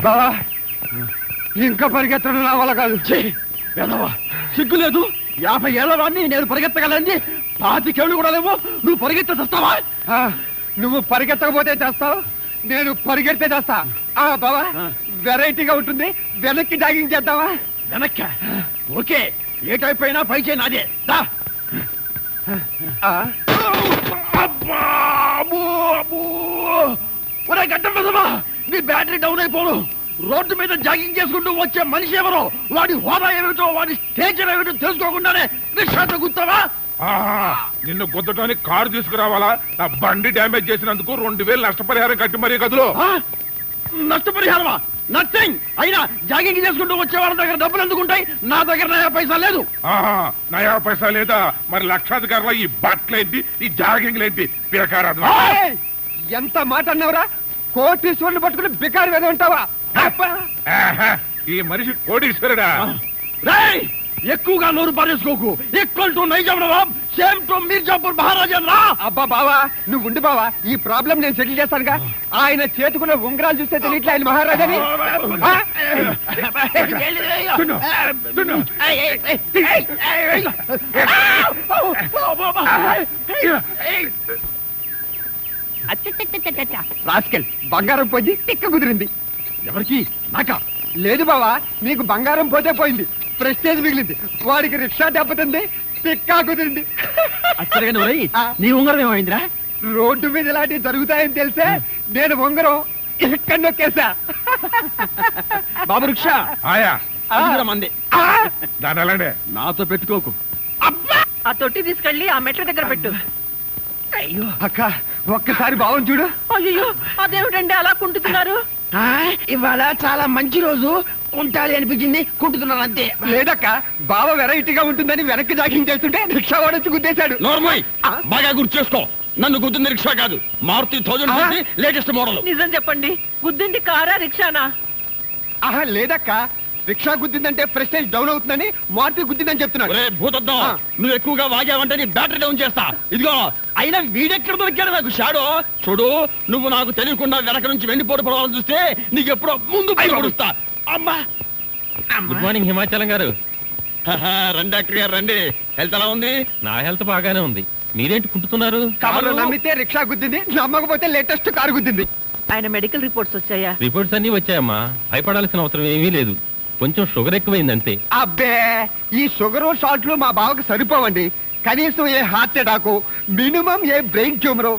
బావా ఇంకా పరిగెత్తడం నా వల్ల కాదు. సిగ్గు లేదు. 50 ఏళ్ల వాడిని నేను పరిగెత్తగలని 25 ఏళ్ళు కూడా లేవు. నువ్వు పరిగెత్తే చేస్తావా? నువ్వు పరిగెత్తకపోతే చేస్తావు, నేను పరిగెడితే చేస్తా. బావా వెరైటీగా ఉంటుంది, వెనక్కి జాగింగ్ చేద్దామా? వెనక్క ఓకే. ఏ టైప్ అయినా పై చేయి నాదే. గడ్డం పెద్దమా, నీ బ్యాటరీ డౌన్ అయిపోను. రోడ్డు మీద జాగింగ్ చేసుకుంటూ వచ్చే మనిషి ఎవరో, వాడి హోదా ఏమిటో, వాడి స్టేచర్ ఏమిటో తెలుసుకోకుండానే రిక్షాతో గుర్తావా? నిన్ను గుద్దటానికి కారు తీసుకురావాలా? నా బండి డ్యామేజ్ చేసినందుకు 2000 నష్టపరిహారం కట్టి మరీ కదులు. నష్టపరిహారమా? నథింగ్. అయినా జాగింగ్ చేసుకుంటూ వచ్చే వాళ్ళ దగ్గర డబ్బులు ఎందుకుంటాయి? నా దగ్గర నయా పైసా లేదు. నయా పైసా లేదా? మరి లక్షాధికారుల ఈ బట్టలేంటి, ఈ జాగింగ్లేంటి? పిరకారాదు. ఎంత మాట అన్నావురా? కోటీశ్వరుని పట్టుకుని బికారు వేద ఉంటావా? ఈ మనిషి కోటీశ్వరుడా? ఎక్కువగా నోరు పారేసుకోకు. Equal to Nizam Nawab, same to Mirzapur Maharaja. అబ్బా బావా నువ్వు ఉండి బావా, ఈ ప్రాబ్లం నేను సెటిల్ చేస్తానుగా. ఆయన చేతుకున్న ఉంగరాలు చూస్తే తెలియట్లే ఆయన మహారాజాని. రాస్కెల్, బంగారం పోయి తిక్క కుదిరింది. ఎవరికి? నాకా? లేదు బావా, నీకు బంగారం పోతే పోయింది, ప్రెస్టేజ్ మిగిలింది. వాడికి రిక్షా దెబ్బతింది, తిక్కా కుదిరింది. నీ ఉంగరం ఏమైందిరా? రోడ్డు మీద ఇలాంటివి జరుగుతాయని తెలిసే నేను ఉంగరం ఎక్కడ నొక్కేసా. బాబు రిక్షా ఆయా మంది దానాలండే నాతో పెట్టుకోకు. ఆ తొట్టి తీసుకెళ్ళి ఆ మెట్ల దగ్గర పెట్టు. అయ్యో అక్క, ఒక్కసారి బావని చూడు. అయ్యో అదేమిటండి అలా కుంటున్నారు? ఇవాళ చాలా మంచి రోజు, కుంటాలి అనిపించింది, కుంటున్నాను అంతే. లేదక్క, బావ వెరైటీగా ఉంటుందని వెనక్కి జాగింగ్ చేస్తుంటే రిక్షా వాడొచ్చి గుద్దేశాడు. నోర్మయ్, బాగా గుర్తు చేసుకో. నన్ను గుద్దింది రిక్షా కాదు, మారుతి 1000 లేటెస్ట్ మోడల్. నిజం చెప్పండి, గుద్దింది కారా రిక్షానా? లేదక్క, రిక్షా గుద్దిందంటే ప్రెస్టేజ్ డౌన్ అవుతుందని మారుతి గుద్దిందని చెప్తున్నాడు. భూతద్దం, నువ్వు ఎక్కువగా వాగావంటే నీ బ్యాటరీ డౌన్ చేస్తా. ఇదిగో, అయినా వీడెక్కడ దొరికాడు నాకు షాడో. చూడు, నువ్వు నాకు తెలియకుండా వెనక నుంచి వెండిపోటు పడవాలని చూస్తే నీకు ఎప్పుడో ముందు పడుస్తా. అమ్మా. గుడ్ మార్నింగ్ హిమాచలం గారు. రండి డాక్టర్ గారు రండి. హెల్త్ ఎలా ఉంది? నా హెల్త్ బాగానే ఉంది. మీరేంటి కుంటున్నారు? కారు నమ్మితే రిక్షా గుద్దింది, నమ్మకపోతే లేటెస్ట్ కారు గుద్దింది. ఆయన మెడికల్ రిపోర్ట్స్ వచ్చాయా? రిపోర్ట్స్ అన్ని వచ్చాయమ్మా. భయపడాల్సిన అవసరం ఏమీ లేదు. కొంచెం షుగర్ ఎక్కువైంది అంతే. అబ్బే, ఈ షుగర్ సాల్ట్లు మా బావకు సరిపోవండి. కనీసం ఏ హార్ట్ అటాక్, మినిమం ఏ బ్రెయిన్ ట్యూమర్,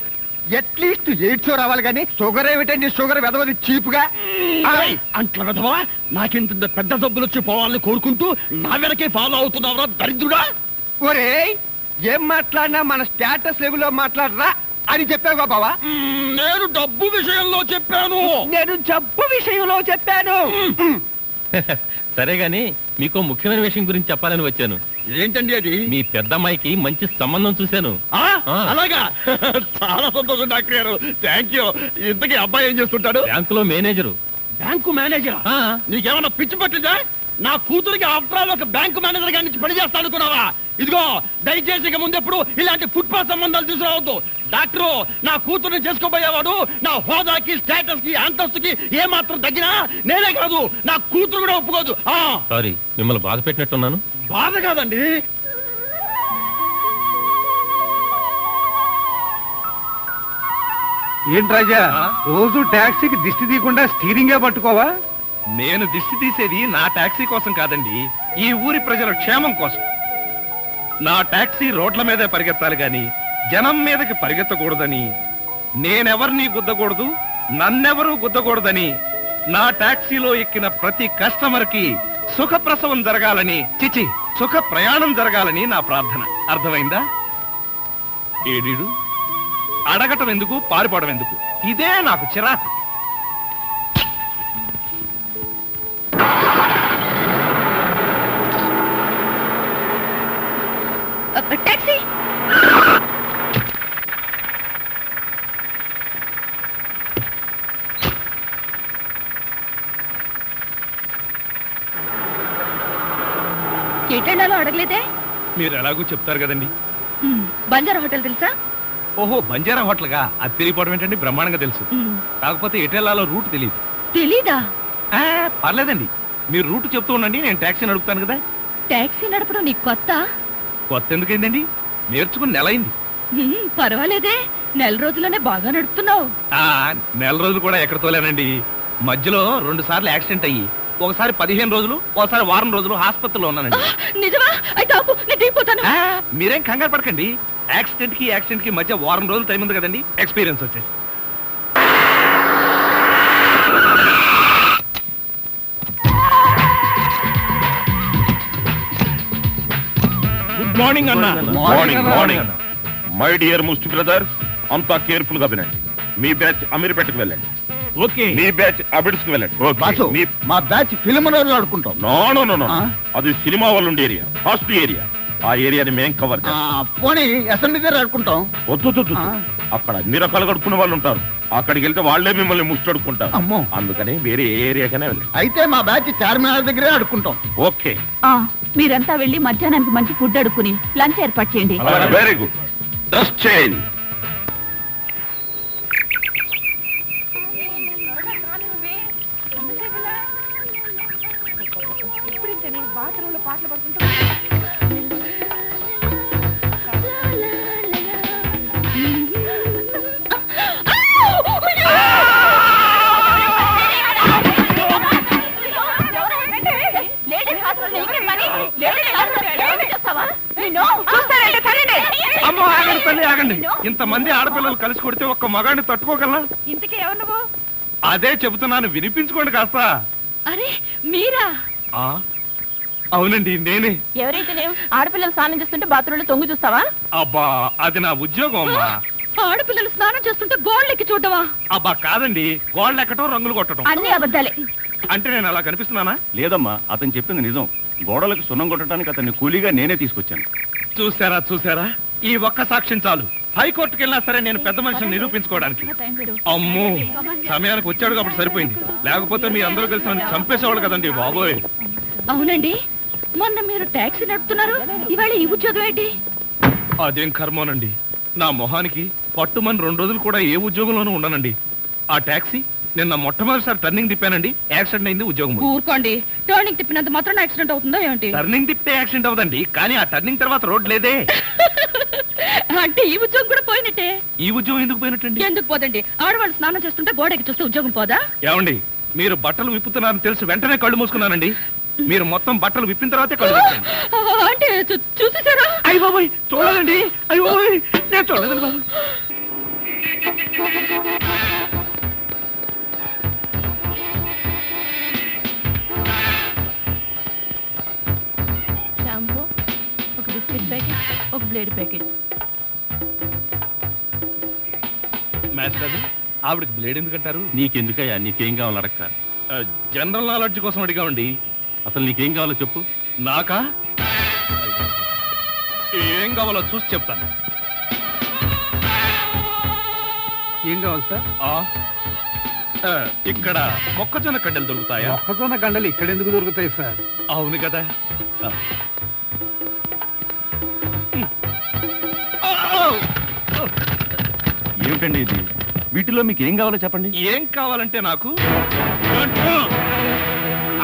అట్లీస్ట్ ఎయిడ్స్ రావాలి. కానీ షుగర్ ఏమిటండి? షుగర్ వెదవది చీప్ గా. అంట్ల వెదవా, నాకింత పెద్ద జబ్బులు వచ్చి పోవాలని కోరుకుంటూ నా వెనకే ఫాలో అవుతున్నావురా దరిద్రుడా. ఒరే, ఏం మాట్లాడినా మన స్టేటస్ లెవెల్లో మాట్లాడరా అని చెప్పావుగా బావా. నేను డబ్బు విషయంలో చెప్పాను. నేను జబ్బు విషయంలో చెప్పాను. సరే గాని మీకు ముఖ్యమైన విషయం గురించి చెప్పాలని వచ్చాను. ఏంటండి అది? మీ పెద్దమ్మాయికి మంచి సంబంధం చూశాను. అలాగా? చాలా సంతోషం డాక్టర్ గారు, థ్యాంక్ యూ. ఇంతకీ అబ్బాయి ఏం చేస్తుంటాడు? బ్యాంకులో మేనేజరు. Bank manager? నీకేమన్నా పిచ్చి పట్టిందా? నా కూతురికి ఆఫ్టర్ ఒక బ్యాంకు మేనేజర్ గారి నుంచి పని చేస్తా అనుకున్నావా? ఇదిగో, దయచేసి ఇక ముందెప్పుడు ఇలాంటి ఫుట్పాత్ సంబంధాలు తీసుకురావద్దు. డాక్టరు, నా కూతుర్ని చేసుకోబోయేవాడు నా హోదాకి, స్టేటస్ కి, అంతస్తుకి ఏ మాత్రం తగ్గినా నేనే కాదు, నా కూతురు కూడా ఒప్పుకోదు. సారీ, మిమ్మల్ని బాధ పెట్టినట్టున్నాను. బాధ కాదండి. ఏంటి రాజా, రోజు టాక్సీకి దిష్టి తీయకుండా స్టీరింగే పట్టుకోవా? నేను దిష్టి తీసేది నా టాక్సీ కోసం కాదండి, ఈ ఊరి ప్రజల క్షేమం కోసం. నా టాక్సీ రోడ్ల మీదే పరిగెత్తాలి గాని జనం మీదకి పరిగెత్తకూడదని, నేనెవరిని గుద్దకూడదు, నన్నెవరూ గుద్దకూడదని, నా టాక్సీలో ఎక్కిన ప్రతి కస్టమర్ కి సుఖప్రసవం జరగాలని, చిచి సుఖ ప్రయాణం జరగాలని నా ప్రార్థన. అర్థమైందా? ఏడీడు అడగటం ఎందుకు, పారిపోవడం ఎందుకు? ఇదే నాకు చిరాకు. టాక్సీ! ఎటెండాలో అడగలేదే? మీరు ఎలాగో చెప్తారు కదండి. బంజారా హోటల్ తెలుసా? ఓహో, బంజారా హోటల్ గా? అది తెలియపోవడం ఏంటండి, బ్రహ్మాండంగా తెలుసు. కాకపోతే ఎటెల్లాలో రూట్ తెలియదు. తెలీదా? పర్లేదండి, మీరు రూట్ చెప్తూ ఉండండి, నేను ట్యాక్సీ నడుపుతాను కదా. టాక్సీ నడపడం నీకు కొత్త? కొత్త ఎందుకైందండి, నేర్చుకుని నెల అయింది. పర్వాలేదే, నెల రోజుల్లోనే బాగా నడుపుతున్నావు. నెల రోజులు కూడా ఎక్కడ తోలేనండి. మధ్యలో 2 సార్లు యాక్సిడెంట్ అయ్యి, ఒకసారి 15 రోజులు, ఒకసారి వారం రోజులు హాస్పిటల్లో ఉన్నానండి. నిజమా? అయితే ఆపు, నేను దిగిపోతాను. మీరేం కంగారు పడకండి, యాక్సిడెంట్ కి మధ్య వారం రోజులు టైం ఉంది కదండి, ఎక్స్పీరియన్స్ వచ్చేసి. గుడ్ మార్నింగ్ అన్న. Morning morning. మై డియర్ ముస్టి బ్రదర్, అంతా కేర్ఫుల్ గా వినండి. మీ బ్యాచ్ అమీర్పేటకు వెళ్ళండి, ఓకే. మీ బ్యాచ్ అబిడ్స్ కు వెళ్ళండి. బాసు, మీ మా బ్యాచ్ ఫిల్మ్ ఆడుకుంటాం. నో నో నో నో, ఆ? అది సినిమా వాళ్ళు ఉండే ఏరియా, ఫస్ట్ ఏరియా. ఆ ఏరియాని మేం కవర్ చేస్తాం. పోనీ అసెంబ్లీ దగ్గర ఆడుకుంటాం. వద్దు వద్దు, వద్దు. ఆ? అక్కడ అన్ని రకాలు కడుక్కునే వాళ్ళు ఉంటారు, అక్కడికి వెళ్తే వాళ్ళే మిమ్మల్ని ముష్టడుకుంటారు. అమ్మో. అందుకని వేరే ఏ ఏరియాకనే వెళ్ళండి. అయితే మా బ్యాచ్ చార్మినార్ దగ్గరే ఆడుకుంటాం. ఓకే, మీరంతా వెళ్ళి మధ్యాహ్నానికి మంచి ఫుడ్ అడుక్కుని లంచ్ ఏర్పాటు చేయండి. Very good. Dress change. అమ్మో, ఆగండి తల్లి, ఆగండి. ఇంతమంది ఆడపిల్లలు కలిసి కొడితే ఒక్క మగాడిని తట్టుకోగలనా? ఇంతకీ ఎవరు నువ్వు? అదే చెబుతున్నాను, వినిపించుకోండి కాస్త. అరే మీరా? అవునండి, నేనే. ఎవరైతే ఆడపిల్లలు స్నానం చేస్తుంటే బాత్రూంలో తొంగి చూస్తావా? అబ్బా, అది నా ఉద్యోగం అమ్మా. ఆడపిల్లలు స్నానం చేస్తుంటే గోళ్ళెక్కి చూడవా? అబ్బా కాదండి, గోళ్ళు ఎక్కటం, రంగులు కొట్టడం. అన్ని అబద్ధాలే. అంటే నేను అలా కనిపిస్తున్నానా? లేదమ్మా, అతను చెప్పింది నిజం. గోడలకు సున్నం కొట్టడానికి అతన్ని కూలీగా నేనే తీసుకొచ్చాను. చూసారా, ఈ ఒక్క సాక్ష్యం చాలు. హైకోర్టుకి వెళ్ళినా సరే నేను పెద్ద మనిషిని నిరూపించుకోవడానికి. అమ్మో, సమయానికి వచ్చాడు కాబట్టి సరిపోయింది, లేకపోతే మీ అందరూ కలిసి నన్ను చంపేసేవాళ్ళు కదండి బాబోయ్. అవునండి, మొన్న మీరు టాక్సీ నడుపుతున్నారు, ఇవాళ ఈ ఉద్యోగం ఏంటి? అదేం కర్మోనండి, నా మొహానికి పట్టుమని 2 రోజులు కూడా ఏ ఉద్యోగంలోనూ ఉండనండి. ఆ టాక్సీ నిన్న మొట్టమొదటిసారి టర్నింగ్ తిప్పానండి, యాక్సిడెంట్ అయింది, ఉద్యోగం పోయింది. ఊరుకోండి, టర్నింగ్ తిప్పినంత మాత్రం యాక్సిడెంట్ అవుతుందో ఏంటి? టర్నింగ్ తిప్పితే యాక్సిడెంట్ అవదండి, కానీ ఆ టర్నింగ్ తర్వాత రోడ్ లేదే. అంటే ఈ ఉద్యోగం కూడా పోయినట్టే. ఈ ఉద్యోగం ఎందుకు పోయినట్టండి? ఎందుకు పోదండి, ఆడవాళ్ళు స్నానం చేస్తుంటే గోడకి చూస్తే ఉద్యోగం పోదా? ఏమండి, మీరు బట్టలు విప్పుతున్నారని తెలిసి వెంటనే కళ్ళు మూసుకున్నానండి. మీరు మొత్తం బట్టలు విప్పిన తర్వాతే కళ్ళు తెరిచాను. అంటే చూసేసారా? అయ్య బాబోయ్, చూడదండి. అయ్యో నేను చూడలేదు బాబు. షాంపూ, ఒక బిస్కెట్ ప్యాకెట్, ఒక బ్లేడ్ ప్యాకెట్. మాస్టర్, ఆవిడకి బ్లేడ్ ఎందుకంటారు? నీకెందుకయ్యా, నీకేం కావాలో అడక్క. జనరల్ నాలెడ్జ్ కోసం అడిగామండి. అసలు నీకేం కావాలో చెప్పు. నాకా? ఏం కావాలో చూసి చెప్తాను. ఏం కావాలి సార్? ఇక్కడ మొక్కజొన్న కడ్డలు దొరుకుతాయా? మొక్కజొన్న గండలు ఇక్కడ ఎందుకు దొరుకుతాయి సార్? అవును కదా. ఏమిటండి ఇది? వీటిలో మీకు ఏం కావాలో చెప్పండి. ఏం కావాలంటే నాకు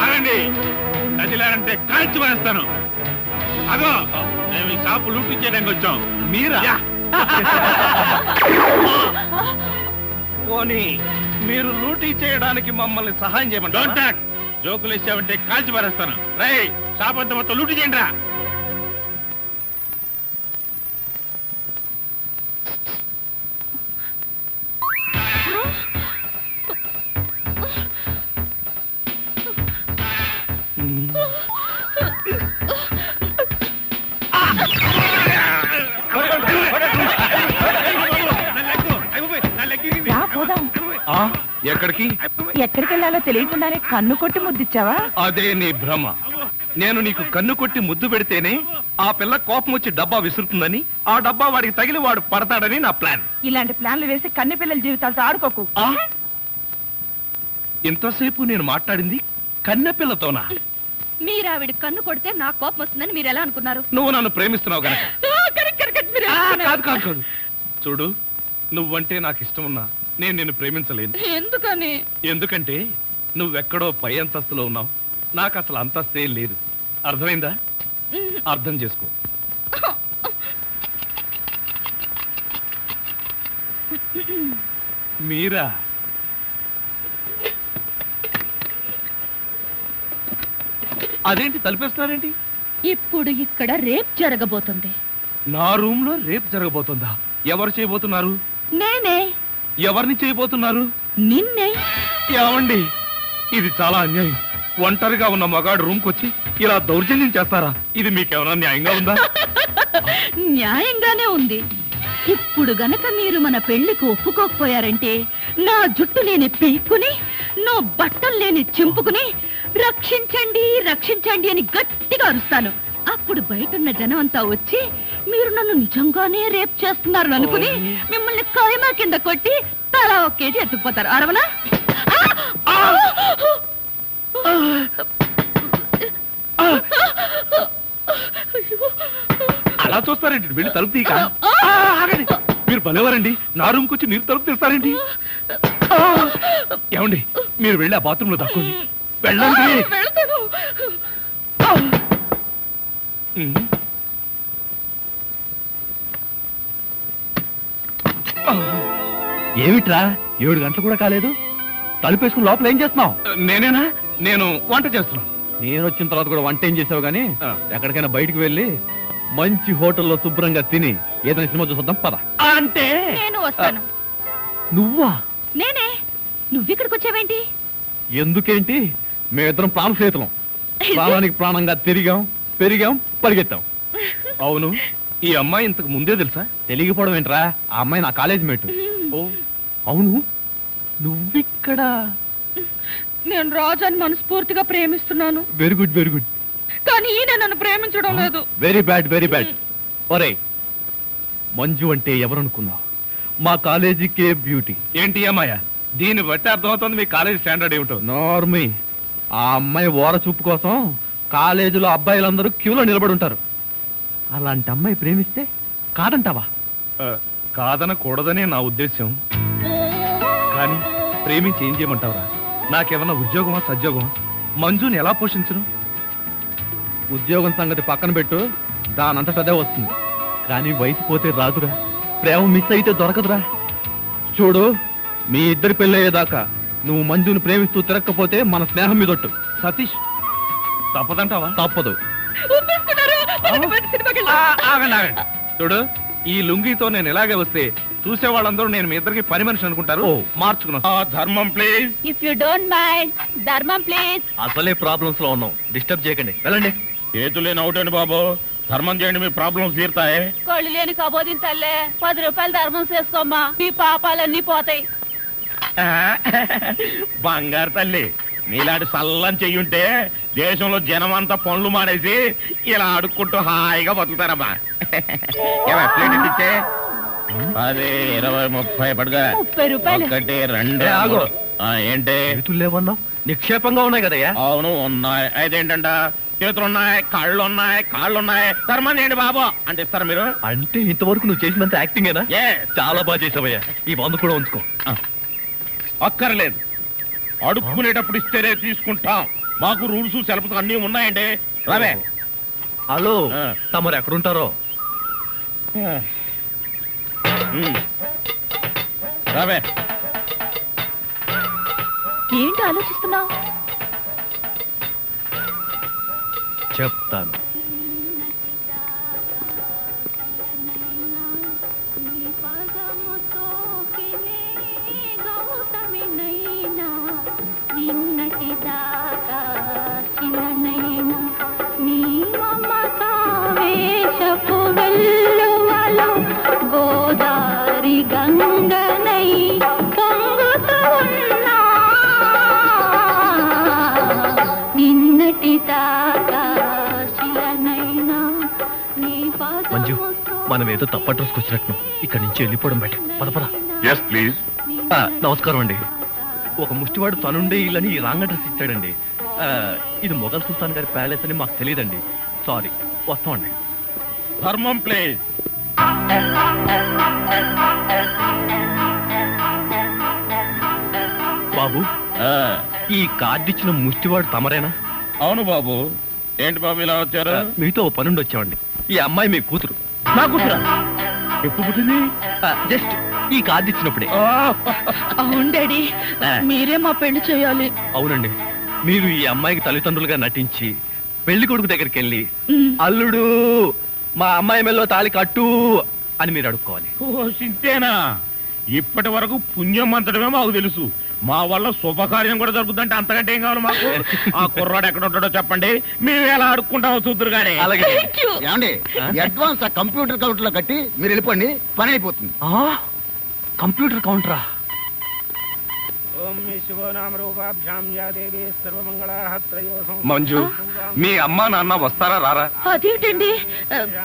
ఆగండి, నదిలారంటే కాల్చి వేస్తాను. అదో మేము ఈ షాపు లూటీ చేయడానికి వచ్చాం. మీరా? పోనీ మీరు లూటీ చేయడానికి మమ్మల్ని సహాయం చేయమంటారా? జోకులు ఇచ్చావంటే కాల్చి పారేస్తాను. రై, షాప్ అంతా మొత్తం లూటీ చేయండి రా. ఎక్కడికి? ఎక్కడికి వెళ్ళాలో తెలియకుండానే కన్ను కొట్టి ముద్దిచ్చావా? అదే నీ భ్రమ. నేను నీకు కన్ను కొట్టి ముద్దు పెడితేనే ఆ పిల్ల కోపం వచ్చి డబ్బా విసురుతుందని, ఆ డబ్బా వాడికి తగిలి వాడు పడతాడని నా ప్లాన్. ఇలాంటి ప్లాన్లు వేసి కన్నె పిల్లల జీవితాలతో ఆడుకోకు. ఇంతసేపు నేను మాట్లాడింది కన్నె పిల్లతోనా? మీరు ఆవిడ కన్ను కొడితే నా కోపం వస్తుందని మీరు ఎలా అనుకున్నారు? నువ్వు నన్ను ప్రేమిస్తున్నావు గనక. కాదు కాదు కాదు, చూడు, నువ్వంటే నాకు ఇష్టం ఉన్నా నేను నిన్ను ప్రేమించలేను. ఎందుకని? ఎందుకంటే నువ్వెక్కడో పై అంతస్తులో ఉన్నావు, నాకు అసలు అంతస్తే లేదు. అర్థమైందా? అర్థం చేసుకో. మీరా? అదేంటి తలిపేస్తున్నారేంటి? ఇప్పుడు ఇక్కడ రేప్ జరగబోతుంది. నా రూమ్ లో రేపు జరగబోతుందా? ఎవరు చేయబోతున్నారు? నేనే. ఎవరిని చేయబోతున్నారు? నిన్నే. ఏమండి, ఇది చాలా అన్యాయం. ఒంటరిగా ఉన్న మగాడు రూమ్ కొచ్చి ఇలా దౌర్జన్యం చేస్తారా? ఇది మీకేమైనా న్యాయంగా ఉందా? న్యాయంగానే ఉంది. ఇప్పుడు గనక మీరు మన పెళ్లికి ఒప్పుకోకపోయారంటే నా జుట్టు లేని పీక్కుని, నా బట్టలు లేని చింపుకుని రక్షించండి రక్షించండి అని గట్టిగా అరుస్తాను. అప్పుడు బయటున్న జనం అంతా వచ్చి మీరు నన్ను నిజంగానే రేప్ చేస్తున్నారు అనుకుని మిమ్మల్ని కాయమా కింద కొట్టి తలా ఒక కేజీ ఎత్తుకుపోతారు. అరవనా? అలా చూస్తారేంటి? వెళ్ళి తలుపు తీక. ఆగండి, మీరు భలేవారండి. నా రూమ్కి వచ్చి మీరు తలుపు తీస్తారేంటి? ఏమండి, మీరు వెళ్ళి ఆ బాత్రూంలో దక్కండి. వెళ్ళండి. వెళ్తాను. ఏమిట్రా 7 గంటలు కూడా కాలేదు, తలుపేసుకుని లోపల ఏం చేస్తున్నావు? నేనేనా? నేను వంట చేస్తున్నాను. నేను వచ్చిన తర్వాత కూడా వంట ఏం చేసావు గానీ ఎక్కడికైనా బయటికి వెళ్ళి మంచి హోటల్లో శుభ్రంగా తిని ఏదైనా సినిమా చూసొద్దాం పద. అంటే నేను వస్తాను. నువ్వా? నేనే. నువ్విక్కడికి వచ్చావేంటి? ఎందుకేంటి, మేమిద్దరం ప్రాణ స్నేహితులం. ప్రాణానికి ప్రాణంగా తిరిగాం, పెరిగాం, పరిగెత్తాం. అవును, ఈ అమ్మాయి ఇంతకు ముందే తెలుసా? తెలియకపోవడం ఏంట్రా, ఆ అమ్మాయి నా కాలేజ్ మేట్. ఓ, అవును, నువ్విక్కడ? నేను రాజాని మనస్ఫూర్తిగా ప్రేమిస్తున్నాను, వెరీ గుడ్ వెరీ గుడ్. కానీ ఈయన నన్ను ప్రేమించడం లేదు. Very bad very bad. ఒరే, మంజు అంటే ఎవరనుకున్నావు? మా కాలేజీకే బ్యూటీ. ఏంటి ఈ అమ్మాయ? దీన్ని బట్టి అర్థమవుతుంది మీ కాలేజ్ స్టాండర్డ్ ఏమిటో. నార్మీ, ఆ అమ్మాయి ఓర చూపు కోసం కాలేజీలో అబ్బాయిలందరూ క్యూలో నిలబడి ఉంటారు. అలాంటి అమ్మాయి ప్రేమిస్తే కాదంటావా? కాదనకూడదనే నా ఉద్దేశం. కానీ ప్రేమించి ఏం చేయమంటావురా? నాకేమన్నా ఉద్యోగమా సద్యోగమా? మంజుని ఎలా పోషించను? ఉద్యోగం సంగతి పక్కన పెట్టు, దానంతట అదే వస్తుంది. కానీ వయసు పోతే రాదురా, ప్రేమ మిస్ అయితే దొరకదురా. చూడు, మీ ఇద్దరి పెళ్ళయ్యేదాకా నువ్వు మంజుని ప్రేమిస్తూ తిరగకపోతే మన స్నేహం మీదొట్టు. సతీష్, తప్పదంటావా? తప్పదు. ఒప్పేసుకున్నారు. పదండి, బయట సినిమాకి వెళ్దాం. ఆగండి ఆగండి. చూడు, ఈ లుంగితో నేను ఇలాగే వస్తే చూసే వాళ్ళందరూ నేను మీ ఇద్దరికి పని మనిషి అనుకుంటారు. ఓ. మార్చుకున్నా. ధర్మం please. If you don't mind, ధర్మం ప్లీజ్. అసలే ప్రాబ్లమ్స్ లో ఉన్నాం, డిస్టర్బ్ చేయకండి, వెళ్ళండి. చేతులేని అవుటండి బాబు, ధర్మం చేయండి, మీ ప్రాబ్లమ్స్ తీరుతాయి. కళ్ళు లేని కబోదిన తల్లే, 10 రూపాయలు ధర్మం చేసుకోమ్మా, మీ పాపాలన్నీ పోతాయి. బంగారు తల్లి, నీలాంటి సల్లం చెయ్యుంటే దేశంలో జనం అంతా పనులు మానేసి ఇలా అడుక్కుంటూ హాయిగా బతుకుతారమ్మా. ఏమా, ప్లేట్ ఇచ్చే 10, 20, 30 పడుగా. 30 రూపాయలు. 1, 2. ఏ, ఆగు. ఏంటి? చేతులు లేవన్నావు, నిక్షేపంగా ఉన్నాయి కదయ్యా. అవును ఉన్నాయి. అయితేంటంట, చేతులున్నాయి, కాళ్ళున్నాయి, ధర్మం చేయండి బాబు అంటే ఇస్తారా మీరు? అంటే ఇంతవరకు నువ్వు చేసినంత యాక్టింగేనా? Yes. చాలా బాగా చేసావయ్యా, ఈ మందు కూడా ఉంచుకో. అక్కర్లేదు, అడుక్కునేటప్పుడు ఇస్తేనే తీసుకుంటాం. మాకు రూల్స్ సెలవులు అన్నీ ఉన్నాయండి. రావే. హలో, ఆ. తమరు ఎక్కడుంటారో? రావే. ఏంటి ఆలోచిస్తున్నావు? చెప్తాను. గోదారి గంగనై పొంగుతూ ఉన్నా నిన్నటి దాకా శిలనైనా నీ మంజు, మనం ఏదో తప్ప అడ్రస్కి వచ్చినట్టు ఇక్కడి నుంచి వెళ్ళిపోవడం బయట. పద పద. Yes please. నమస్కారం అండి. ఒక ముష్టివాడు తనుండే ఇల్లని రాంగ్ అడ్రస్ ఇచ్చాడండి. ఇది మొఘల్ సుల్తాన్ గారి ప్యాలెస్ అని మాకు తెలియదండి. సారీ, వస్తామండి. ధర్మం ప్లీజ్. బాబు, ఈ కార్డు ఇచ్చిన ముష్టివాడు తమరేనా? అవును బాబు. ఏంటి బాబు ఇలా వచ్చారు? మీతో ఓ పనుండి వచ్చామండి. ఈ అమ్మాయి మీ కూతురు. నా కూతురా? ఎప్పుడు పుట్టింది? జస్ట్ ఈ కార్డు ఇచ్చినప్పుడే. అవును డాడీ, మీరే మా పెళ్లి చేయాలి. అవునండి, మీరు ఈ అమ్మాయికి తల్లిదండ్రులుగా నటించి పెళ్లి కొడుకు దగ్గరికి వెళ్ళి అల్లుడు మా అమ్మాయి మెల్లో తాళి కట్టు అని మీరు అడుక్కోవాలి. ఓ సింతేనా? ఇప్పటి వరకు పుణ్యం అంతటమే మాకు తెలుసు. మా వల్ల శుభకార్యం కూడా జరుగుతుందంటే అంతకంటే ఏం కావాలి మాకు? ఆ కుర్రాడు ఎక్కడ ఉంటాడో చెప్పండి, మేము ఎలా అడుక్కుంటామో చూద్దరు కానీ. అలాగే. ఏమండి, అడ్వాన్స్ ఆ కంప్యూటర్ కౌంటర్ లో కట్టి మీరు వెళ్ళిపోండి, పని అయిపోతుంది. కంప్యూటర్ కౌంటరా? మంజు, మీ అమ్మా నాన్న వస్తారా రారా? అదేంటండి,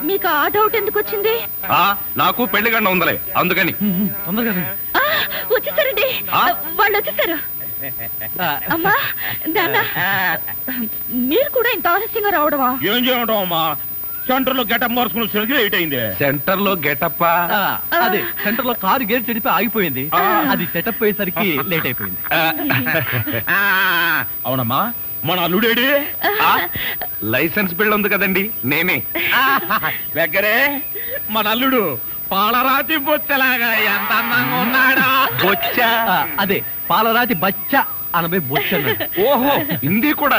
మీకు ఆ డౌట్ ఎందుకు వచ్చింది? నాకు పెళ్లి గండ ఉందలే, అందుకని. తొందరగా రండి. వచ్చేసారండి, వాళ్ళు వచ్చేసారు. అమ్మా నాన్న, మీరు కూడా ఇంత ఆలస్యంగా రావడమా? ఏం చేయడం అమ్మా, సెంటర్ లో గెటప్ మార్చుకుని సరిగ్గా లేట్ అయింది. సెంటర్ లో గెటప్? అదే, సెంటర్ లో కారు గేర్ చెడిపి ఆగిపోయింది. అది సెటప్ అయ్యేసరికి లేట్ అయిపోయింది. అవునమ్మా, మన అల్లుడేడి? లైసెన్స్ బిల్ ఉంది కదండి, నేనే. దగ్గరే మన అల్లుడు పాలరాతి బొచ్చలాగా ఎంత అందంగా ఉన్నాడా? బొచ్చ? అదే, పాలరాతి బచ్చ అనబై బొచ్చ. ఓహో, హిందీ కూడా.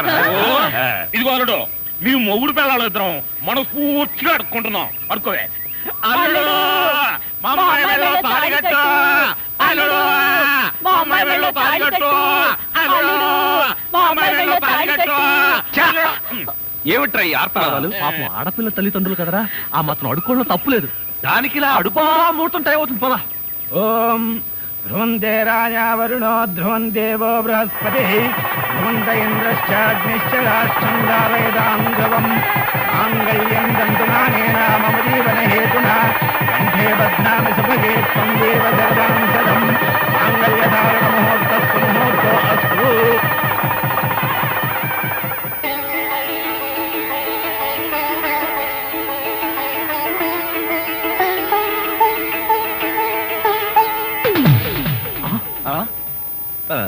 ఇదిగో అల్లుడు, మేము మొగుడు పిల్లలు ఇద్దరం మనం పూర్తిగా అడుక్కుంటున్నాం. అడుకోవే. అల్లుడు, మా అమ్మాయి మెడలో తాళి కట్టు. అల్లుడు, మా అమ్మాయి మెడలో తాళి కట్టు. అల్లుడు, మా అమ్మాయి మెడలో తాళి కట్టు. ఏమిట్రా ఈ ఆర్తనాదాలు? పాపం ఆడపిల్ల తల్లిదండ్రులు కదరా, ఆ మాత్రం అడుక్కోవడం తప్పులేదు. దానికి ఇలా అడుపా ముహూర్తం టైం అవుతుంది. పదా. ఓం ధ్రువందే రాజా వరుణో ధ్రువం దేవో బృహస్పతి ధ్రువంత ఇంద్రశ్చాగ్నిశ్చ రాష్ట్రం ధ్రువం మాంగళ్యం దంతునానేన మమ జీవన హేతునా కంఠే బధ్నామి సుభగే త్వం దేవ జగదాం సదం మాంగళ్యధారణ ముహూర్తస్సు ముహూర్తో అస్తు.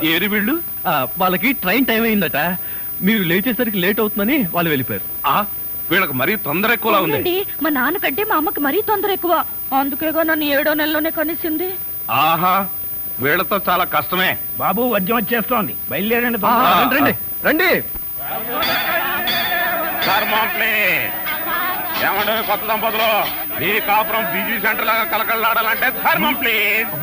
ఏరి వీళ్ళు? వాళ్ళకి ట్రైన్ టైం అయిందట, మీరు లేచేసరికి లేట్ అవుతుందని వాళ్ళు వెళ్ళిపోయారు. వీళ్ళకి మరీ తొందర ఎక్కువలా ఉంది. అవునండి, మా నాన్నకంటే మా అమ్మకి మరీ తొందర ఎక్కువ, అందుకేగా నన్ను 7వ నెలలోనే కనిసింది. ఆహా, వీళ్ళతో చాలా కష్టమే. బాబు వద్యం వచ్చేస్తోంది, బయలుదేరండి. రండి రండి. ఏమంటే కొత్త దంపతులు, ఈ కాపురం బిజీ సెంటర్ లాగా కలకలాడాలంటే ధర్మం ప్లీజ్.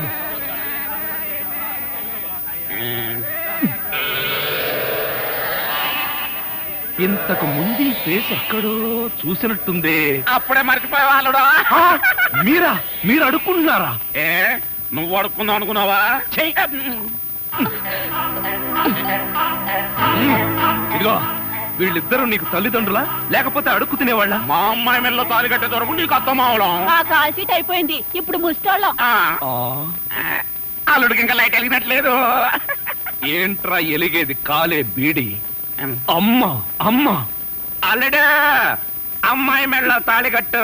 ఇంతకు ముందు ఈ ఫేస్ ఎక్కడో చూసినట్టుంది. అప్పుడే మర్చిపోయే వాళ్ళుడా? మీరా? మీరు అడుక్కుంటున్నారా? ఏ, నువ్వు అడుక్కుందాం అనుకున్నావా? ఇదిగో, వీళ్ళిద్దరూ నీకు తల్లిదండ్రులా లేకపోతే అడుక్కు తినేవాళ్ళ? మా అమ్మాయి మెల్లో తాళి కట్టే దొరకు నీకు అత్తమావడం. ఆ కాల్ సీట్ అయిపోయింది, ఇప్పుడు ముస్టాళ్ళం. అల్లుడికి ఇంకా లైట్ వెలిగినట్లేదు. ఏంట్రా ఎలిగేది? కాలే బీడి. అమ్మా అమ్మా, అల్లుడు అమ్మాయి మెళ్ళో తాళి కట్టు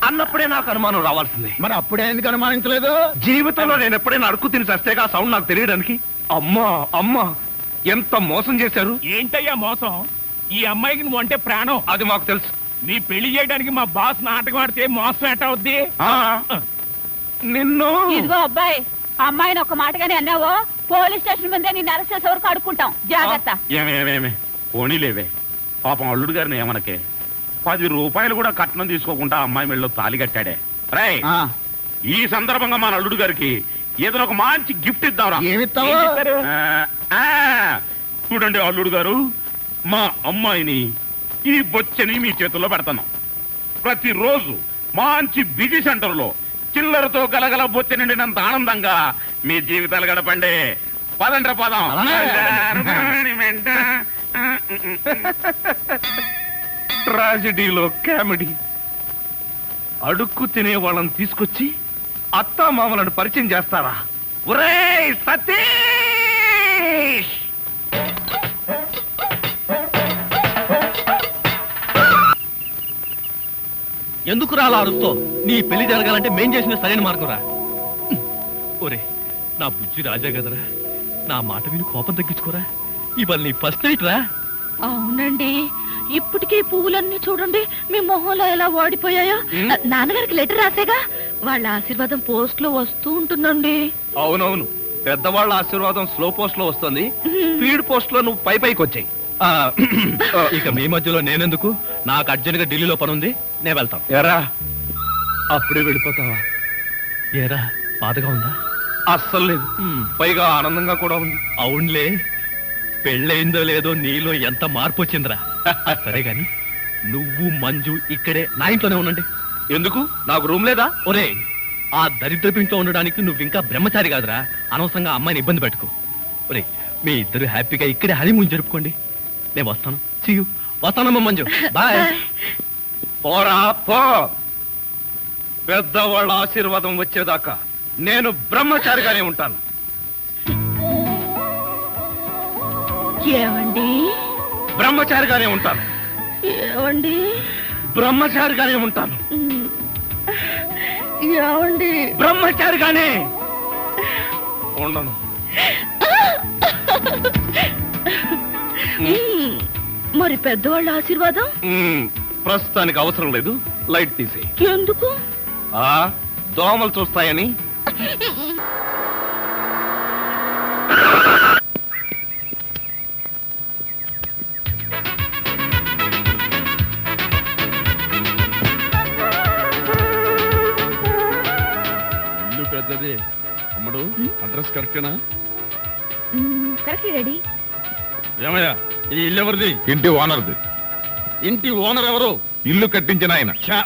అన్నప్పుడే నాకు అనుమానం రావాల్సింది. మరి అప్పుడే ఎందుకు అనుమానించలేదు? జీవితంలో నేను ఎప్పుడైనా అడుక్కు తిని చస్తేగా సౌండ్ నాకు తెలియడానికి. అమ్మా అమ్మా, ఎంత మోసం చేశారు. ఏంటయ్యా మోసం? ఈ అమ్మాయికి నువ్వు అంటే ప్రాణం. అది మాకు తెలుసు. నీ పెళ్లి చేయడానికి మా బాస్ నాటకం ఆడితే మోసం ఎట్ట అవుద్ది? నిన్ను ఇదిగో అబ్బాయి, అమ్మాయిని ఒక మాటగానే అన్నావో పోలీస్ స్టేషన్ ముందే నిన్ను అరెస్ట్ చేసే వరకు అడుక్కుంటాం, జాగ్రత్త. ఏమేమేమే పోనీలేవే, పాపం అల్లుడు గారిని ఏమనకే. 10 రూపాయలు కూడా కట్నం తీసుకోకుండా అమ్మాయి మెళ్ళలో తాళి కట్టాడే. రై, ఈ సందర్భంగా మన అల్లుడు గారికి ఏదైనా ఒక మంచి గిఫ్ట్ ఇద్దాం. ఏమిస్తావు? చూడండి అల్లుడు గారు, మా అమ్మాయిని ఈ బొచ్చని మీ చేతుల్లో పెడతాను. ప్రతిరోజు మంచి బిజీ సెంటర్ లో చిల్లరతో గలగల బొచ్చ నిండినంత ఆనందంగా మీ జీవితాలు గడపండి. పదండ్ర పదం. ట్రాజడీలో కామెడీ. అడుక్కు తినే వాళ్ళని తీసుకొచ్చి అత్తా మామలను పరిచయం చేస్తారా? ఒరేయ్ సతీష్! ఎందుకు రాలా అరుస్తో? నీ పెళ్లి జరగాలంటే మేం చేసిన సరైన మార్గం రా. ఒరే, నా బుజ్జి రాజా కదరా, నా మాట విని కోపం తగ్గించుకోరా. ఇవాళ నీ ఫస్ట్ నైట్ రా. అవునండి, ఇప్పటికీ పువ్వులన్నీ చూడండి మీ మొహంలో ఎలా వాడిపోయాయో. నాన్నగారికి లెటర్ రాసేగా, వాళ్ళ ఆశీర్వాదం పోస్ట్ లో వస్తూ ఉంటుందండి. అవునవును, పెద్దవాళ్ళ ఆశీర్వాదం స్లో పోస్ట్ లో వస్తుంది, స్పీడ్ పోస్ట్ లో నువ్వు పైకి వచ్చాయి. ఇక మీ మధ్యలో నేనెందుకు? నాకు అర్జెంట్ గా ఢిల్లీలో పని ఉంది, నేను వెళ్తాను. ఎరా అప్పుడే వెళ్ళిపోతావా? ఏరా బాధగా ఉందా? అస్సలు లేదు, పైగా ఆనందంగా కూడా ఉంది. అవునులే, పెళ్ళయిందో లేదో నీలో ఎంత మార్పు వచ్చిందిరా. సరే గాని నువ్వు మంజు ఇక్కడే నా ఇంట్లోనే ఉండండి. ఎందుకు? నాకు రూమ్ లేదా? ఒరే, ఆ దరిద్రపు ఇంట్లో ఉండడానికి నువ్వు ఇంకా బ్రహ్మచారి కాదురా. అనవసరంగా అమ్మాయిని ఇబ్బంది పెట్టుకో. ఒరే, మీ ఇద్దరు హ్యాపీగా ఇక్కడే హనీమూన్ జరుపుకోండి. నేను వస్తాను. See you. వస్తానమ్మా మంజు, బాయ్. పోరా పో, పెద్దవాళ్ళ ఆశీర్వాదం వచ్చేదాకా నేను బ్రహ్మచారిగానే ఉంటాను. ఏమండి? బ్రహ్మచారిగానే ఉంటాను. ఏమండి? బ్రహ్మచారిగానే ఉంటాను. ఏమండి? బ్రహ్మచారిగానే ఉండను. మరి పెద్దవాళ్ళ ఆశీర్వాదం ప్రస్తుతానికి అవసరం లేదు, లైట్ తీసేయి. ఎందుకు? దోమలు చూస్తాయని. ఇల్లు పెద్దది అమ్మడు, అడ్రస్ కరెక్టేనా? Correct daddy. ఏమయ్యా, ఈ ఇల్లు ఎవరిది? ఇంటి ఓనర్ది. ఇంటి ఓనర్ ఎవరు? ఇల్లు కట్టించిన ఆయన. ఛా!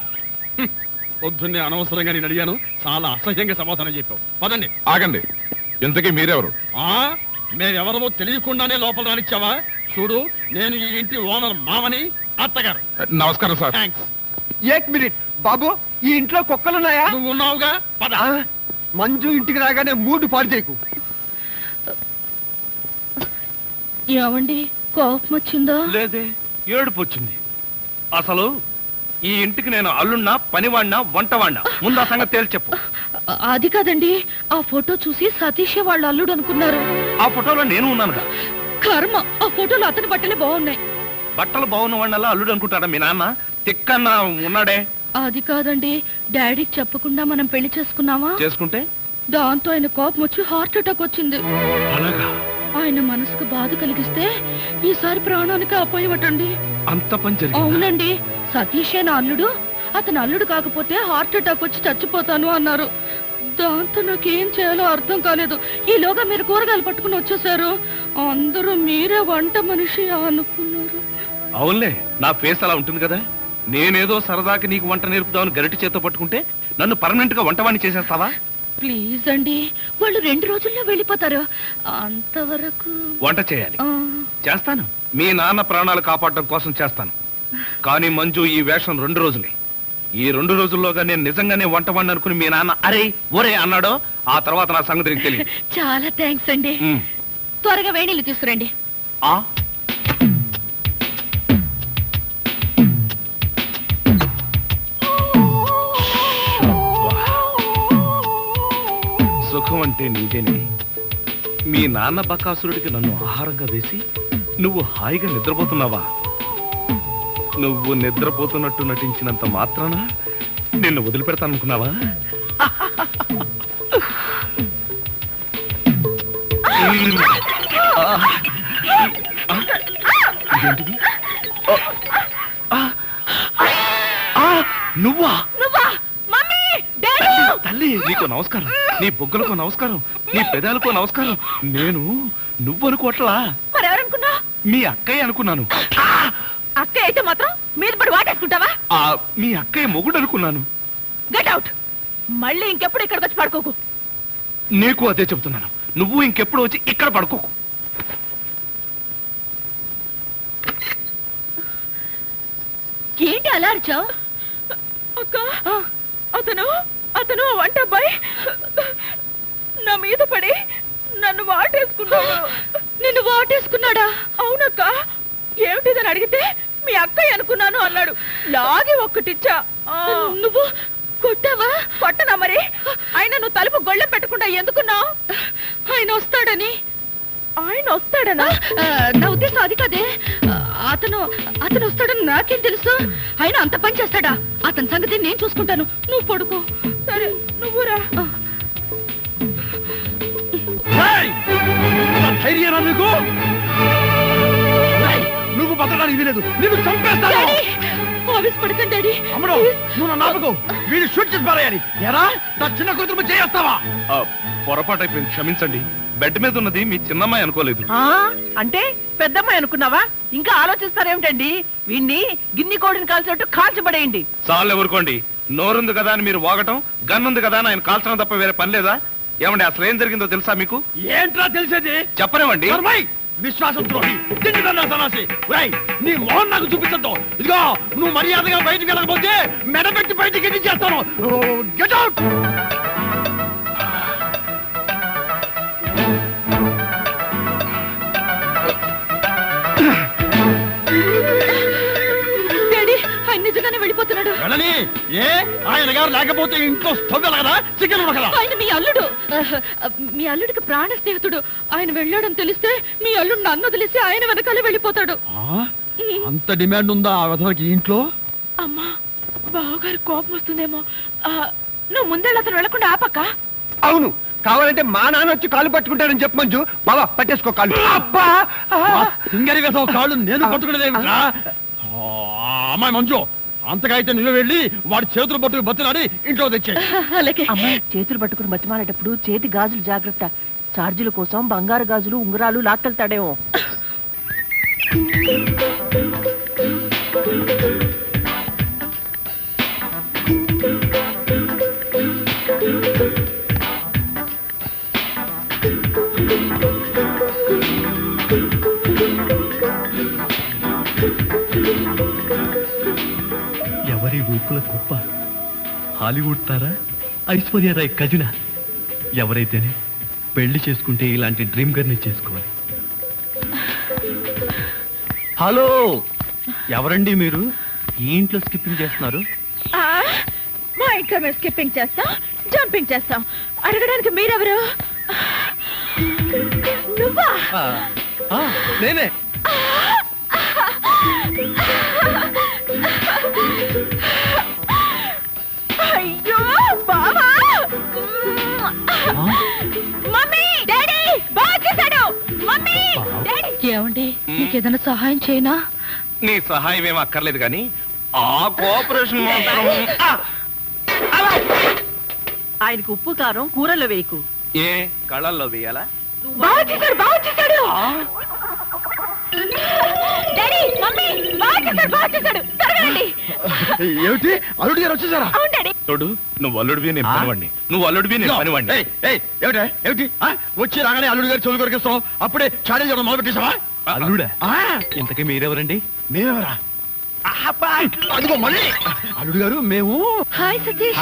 పొద్దున్నే అనవసరంగా నేను అడిగాను, చాలా అసహ్యంగా సమాధానం చెప్పావు. పదండి. ఆగండి, ఇంతకీ మీరెవరు? మేమెవరమో తెలియకుండానే లోపల రానిచ్చావా? చూడు, నేను ఈ ఇంటి ఓనర్ మామని, అత్తగారు. నమస్కారం సార్. థ్యాంక్స్. ఏక్ మినిట్ బాబు, ఈ ఇంట్లో కుక్కలున్నాయా? నువ్వు ఉన్నావుగా, పద. మంజు ఇంటికి రాగానే మూడు పాడు చేయకు. ఏమండి, కోపం వచ్చిందా? లేదే, ఏడుపు వచ్చింది. అసలు ఈ ఇంటికి నేను అల్లున్నా, పనివాడినా, వంటవాడినా? ముందు ఆ సంగతి తేల్చి చెప్పు. అది కాదండి, ఆ ఫోటో చూసి సతీష్ వాళ్ళ అల్లుడు అనుకున్నారు. ఆ ఫోటోలో నేను ఉన్నానుగా. కర్మ, ఆ ఫోటోలో అతని బట్టలే బాగున్నాయి. బట్టలు బాగున్న వాడినల్లా అల్లుడు అనుకుంటాడా మీ నాన్న? తిక్కన్న ఉన్నాడే. అది కాదండి, డాడీకి చెప్పకుండా మనం పెళ్లి చేసుకున్నావా? చేసుకుంటే దాంతో ఆయన కోపం వచ్చి హార్ట్ అటాక్ వచ్చింది. అలాగా? ఆయన మనసుకు బాధ కలిగిస్తే ఈసారి ప్రాణానికి అపోయవటండి. అంత పని జరిగిందా? అవునండి, సతీషే నా అల్లుడు, అతను అల్లుడు కాకపోతే హార్ట్ అటాక్ వచ్చి చచ్చిపోతాను అన్నారు. దాంతో నాకేం చేయాలో అర్థం కాలేదు. ఈలోగా మీరు కూరగాయలు పట్టుకుని వచ్చేసారు. అందరూ మీరే వంట మనిషి అనుకున్నారు. అవునులే, నా ఫేస్ అలా ఉంటుంది కదా. నేనేదో సరదాకి నీకు వంట నేర్పుదామని గరిటి చేత్తో పట్టుకుంటే నన్ను పర్మనెంట్ గా వంటవాణ్ణి చేసేస్తావా? ప్లీజ్ అండి, వాళ్ళు 2 రోజుల్లో వెళ్ళిపోతారు. అంతవరకు వంట చేయాలి. చేస్తాను, మీ నాన్న ప్రాణాలు కాపాడడం కోసం చేస్తాను. కానీ మంజు, ఈ వేషం 2 రోజులే. ఈ 2 రోజుల్లోగా నేను నిజంగానే వంటవాడిని అనుకుని మీ నాన్న అరే ఒరే అన్నాడో, ఆ తర్వాత నా సంగతి నీకు తెలియదు. చాలా థ్యాంక్స్ అండి. త్వరగా వేణీళ్ళు తీసుకురండి. సుఖం అంటే నీదేనే. మీ నాన్న బకాసురుడికి నన్ను ఆహారంగా వేసి నువ్వు హాయిగా నిద్రపోతున్నావా? నువ్వు నిద్రపోతున్నట్టు నటించినంత మాత్రాన నిన్ను వదిలిపెడతాననుకున్నావా? నువ్వా? తల్లి, నీకు నమస్కారం. నీ బొగ్గలకు నమస్కారం, నీ పెదాలకు నమస్కారం. నేను నువ్వు అనుకోవట్లా, మరెవరనుకున్నా? మీ అక్కయ్య అనుకున్నాను. అక్కయ్య అయితే మాత్రం మీద పడి వాటేసుకుంటావా? మీ అక్కయ్య మొగుడు అనుకున్నాను. Get out. మళ్ళీ ఇంకెప్పుడు ఇక్కడికి వచ్చి పడుకోకు. నీకు అదే చెబుతున్నాను, నువ్వు ఇంకెప్పుడు వచ్చి ఇక్కడ పడుకోకు. ఏంటి అలా అరిచావు? అక్క, అతను వంట అబ్బాయి నా మీద పడి నన్ను వాటేసుకున్నాడు. నిన్ను వాటేసుకున్నాడా? అవునక్క. ఏమిటిదని అడిగితే మీ అక్కయ్య అనుకున్నాను అన్నాడు. లాగి ఒక్కటిచ్చా. నువ్వు కొట్టావా? కొట్టనా మరి. ఆయన నువ్వు తలుపు గొళ్ళెం పెట్టకుండా ఎందుకున్నావు? ఆయన వస్తాడని. ఆయన వస్తాడనా? నా ఉద్దేశం అది కాదే. అతను అతను వస్తాడని నాకేం తెలుసు? ఆయన అంత పని చేస్తాడా? అతని సంగతి నేను చూసుకుంటాను, నువ్వు పడుకో. సరే నువ్వు రా. ధైర్యం నీకు? నువ్వు బతకడానికి వీలేదు, నిన్ను చంపేస్తాను. ఆవేశపడకండి డాడీ. అమ్మడు, నువ్వు నాపకు, వీడిని షూట్ చేసి పారేయాలి. ఎరా, నా చిన్న కూతురు చేస్తావా? పొరపాటు అయిపోయింది, క్షమించండి. బెడ్ మీద ఉన్నది మీ చిన్నమ్మాయి అనుకోలేదు. అంటే పెద్దమ్మాయి అనుకున్నావా? ఇంకా ఆలోచిస్తారేమిటండి? వీణ్ణి గిన్ని కోడిని కాల్చినట్టు కాల్చబడేయండి. చాలు ఎవరుకోండి. నోరుంది కదా అని మీరు వాగటం, గన్నుంది కదా అని ఆయన కాల్చడం తప్ప వేరే పని లేదా? ఏమండి, అసలు ఏం జరిగిందో తెలుసా మీకు? ఏంట్రా తెలిసేది? చెప్పనివ్వండి. విశ్వాసం ద్రోహి, సన్నాసి, నీ మోహన్ నాకు చూపించద్దు. ఇదిగో, నువ్వు మర్యాదగా బయటికి వెళ్ళకపోతే మెడపెట్టి బయటికి ఎన్ని చేస్తాను. Get out. నిజంగానే వెళ్ళిపోతున్నాడు. వెళ్ళని. ఏ ఆయన గారు లేకపోతే ఇంట్లో స్టవ్ కదా, చికెన్ ఉడకదా? ఆయన మీ అల్లుడు. మీ అల్లుడికి ప్రాణ స్నేహితుడు. ఆయన వెళ్ళాడని తెలిస్తే మీ అల్లుడు నన్ను వదిలేసి ఆయన వెనకాలే వెళ్ళిపోతాడు. అంత డిమాండ్ ఉందా ఆ విధంగా ఇంట్లో? అమ్మా, బావగారు కోపం వస్తుందేమో. నువ్వు ముందేళ్ళు అతను వెళ్ళకుండా ఆపక్క. అవును, కావాలంటే మా నాన్న వచ్చి కాళ్ళు పట్టుకుంటానని చెప్పు మంజు. బాబా పట్టేసుకో కాళ్ళు. అబ్బా, సింగరిగా కాళ్ళు నేను పట్టుకునేదేమిట్రా? అమ్మాయి మంజు, అంతగా అయితే నువ్వు వెళ్ళి వాడి చేతులు పట్టుకు బతిలాడి ఇంట్లో తెచ్చే. అమ్మాయి చేతులు పట్టుకుని బతిమాలేటప్పుడు చేతి గాజులు జాగ్రత్త. చార్జీల కోసం బంగారు గాజులు ఉంగరాలు లాక్కెళ్తాడేమో. ఎవరి ఊపుల కుప్ప? హాలీవుడ్ తారా, ఐశ్వర్యరాయ్ కజినా? ఎవరైతేనే పెళ్లి చేసుకుంటే ఇలాంటి డ్రీమ్ గర్ని చేసుకోవాలి. హలో, ఎవరండి మీరు? ఈ ఇంట్లో స్కిప్పింగ్ చేస్తున్నారు? మా ఇంట్లో మేము స్కిప్పింగ్ చేస్తాం, జంపింగ్ చేస్తాం. అడగడానికి మీరెవరు? నువ్వా? నేనే. అయ్యో బావా! మమ్మీ, డాడీ, బాగా చేశాడు. Mummy, daddy. ఏమండి, నీకేదైనా సహాయం చేయనా? నీ సహాయం ఏం అక్కర్లేదు కానీ ఆ కోఆపరేషన్ మాత్రం. ఆయనకు ఉప్పు కారం కూరలో వేయకు. ఏ కళ్ళల్లో వేయాలా? బాగా చేశాడు, బాగా చేశాడు. డాడీ, మమ్మీ, బాగా చేశాడు, బాగా చేశాడు. త్వరగానండి. ఏమిటి, అల్లుడు గారు వచ్చేసారా? అవును డాడీ. చూడు, నువ్వు అల్లుడివి నేను పనివాడిని, నువ్వు అల్లుడివి నేను పనివాడిని. ఏమిటి వచ్చి రాగానే అల్లుడు గారు చెవులు కొరికిస్తాం, అప్పుడే చాడీ చేయడం మొదలు పెట్టేసావా? అల్లుడా? ఇంతకీ మీరెవరండి? మేమెవరా? అదిగో మళ్ళీ అల్లుడు గారు మేము. హాయ్ సతీష్.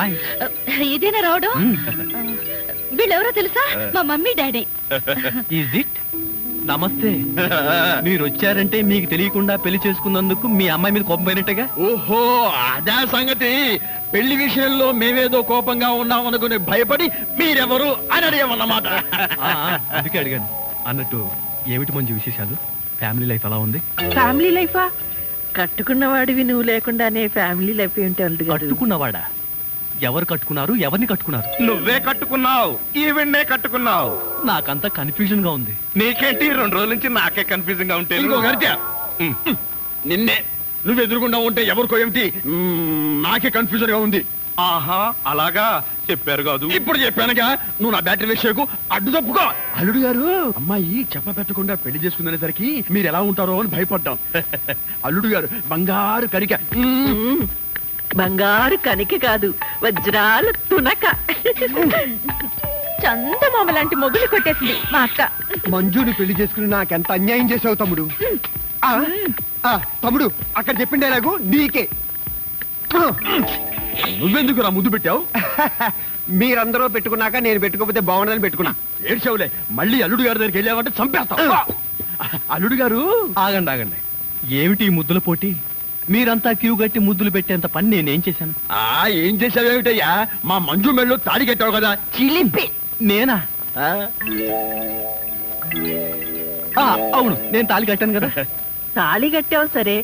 ఇదేనా రావడం? వీళ్ళెవరో తెలుసా? మా మమ్మీ డాడీ. Is it? నమస్తే. మీరు వచ్చారంటే మీకు తెలియకుండా పెళ్లి చేసుకున్నందుకు మీ అమ్మాయి మీద కోపం పోయినట్టుగా. ఓహో, అదే సంగతి. పెళ్లి విషయంలో మేమేదో కోపంగా ఉన్నాం అనుకుని భయపడి మీరెవరు అని అడిగామన్నమాట. అందుకే అడిగాను. అన్నట్టు ఏమిటి మంచి విశేషాలు? ఫ్యామిలీ లైఫ్ ఎలా ఉంది? ఫ్యామిలీ లైఫా? కట్టుకున్నవాడివి నువ్వు లేకుండానే ఫ్యామిలీ లైఫ్ ఏంటి? కట్టుకున్నవాడా? ఎవరు కట్టుకున్నారు? ఎవరిని కట్టుకున్నారు? నువ్వే కట్టుకున్నావు, ఈవెన్నే కట్టుకున్నావు. నాకంతా కన్ఫ్యూజన్ గా ఉంది. నీకేంటి, 2 రోజుల నుంచి నాకే కన్ఫ్యూజింగ్ గా ఉంటే. ఇంకో గరిట నిన్నే నువ్వు ఎదురుకుండా ఉంటే ఎవరికో ఏమిటి, నాకే కన్ఫ్యూజన్ గా ఉంది. ఆహా, అలాగా చెప్పారు కాదు. ఇప్పుడు చెప్పానుగా, నువ్వు నా బ్యాటరీ వేసేకు, అడ్డు తప్పుకో. అల్లుడు గారు, అమ్మాయి చెప్ప పెట్టకుండా పెళ్లి చేసుకునేసరికి మీరు ఎలా ఉంటారో అని భయపడ్డాం. అల్లుడు గారు బంగారు కరిక. బంగారు కనిక కాదు, వజ్రాల తునక. చందమామ లాంటి మొగులు కొట్టేసింది మా అక్క. మంజుని పెళ్లి చేసుకుని నాకెంత అన్యాయం చేసావు తమ్ముడు. తమ్ముడు, అక్కడ చెప్పిండే నాకు నీకే. నువ్వెందుకు నా ముద్దు పెట్టావు? మీరందరూ పెట్టుకున్నాక నేను పెట్టుకోకపోతే బాగుండదని పెట్టుకున్నా. ఏడ్చావులే, మళ్ళీ అల్లుడు గారి దగ్గరికి వెళ్ళావంటే చంపేస్తావు. అల్లుడు గారు, ఆగండి ఆగండి. ఏమిటి ఈ ముద్దుల పోటీ? మీరంతా క్యూ గట్టి ముద్దులు పెట్టేంత పని నేనేం చేశాను? ఏం చేసావేమిటయ్యా? మా మంజు మెళ్ళు తాడి కట్టావు కదా. చిలిపి. నేనా? అవును, నేను తాళి కట్టాను కదా. తాళి కట్టావు సరే,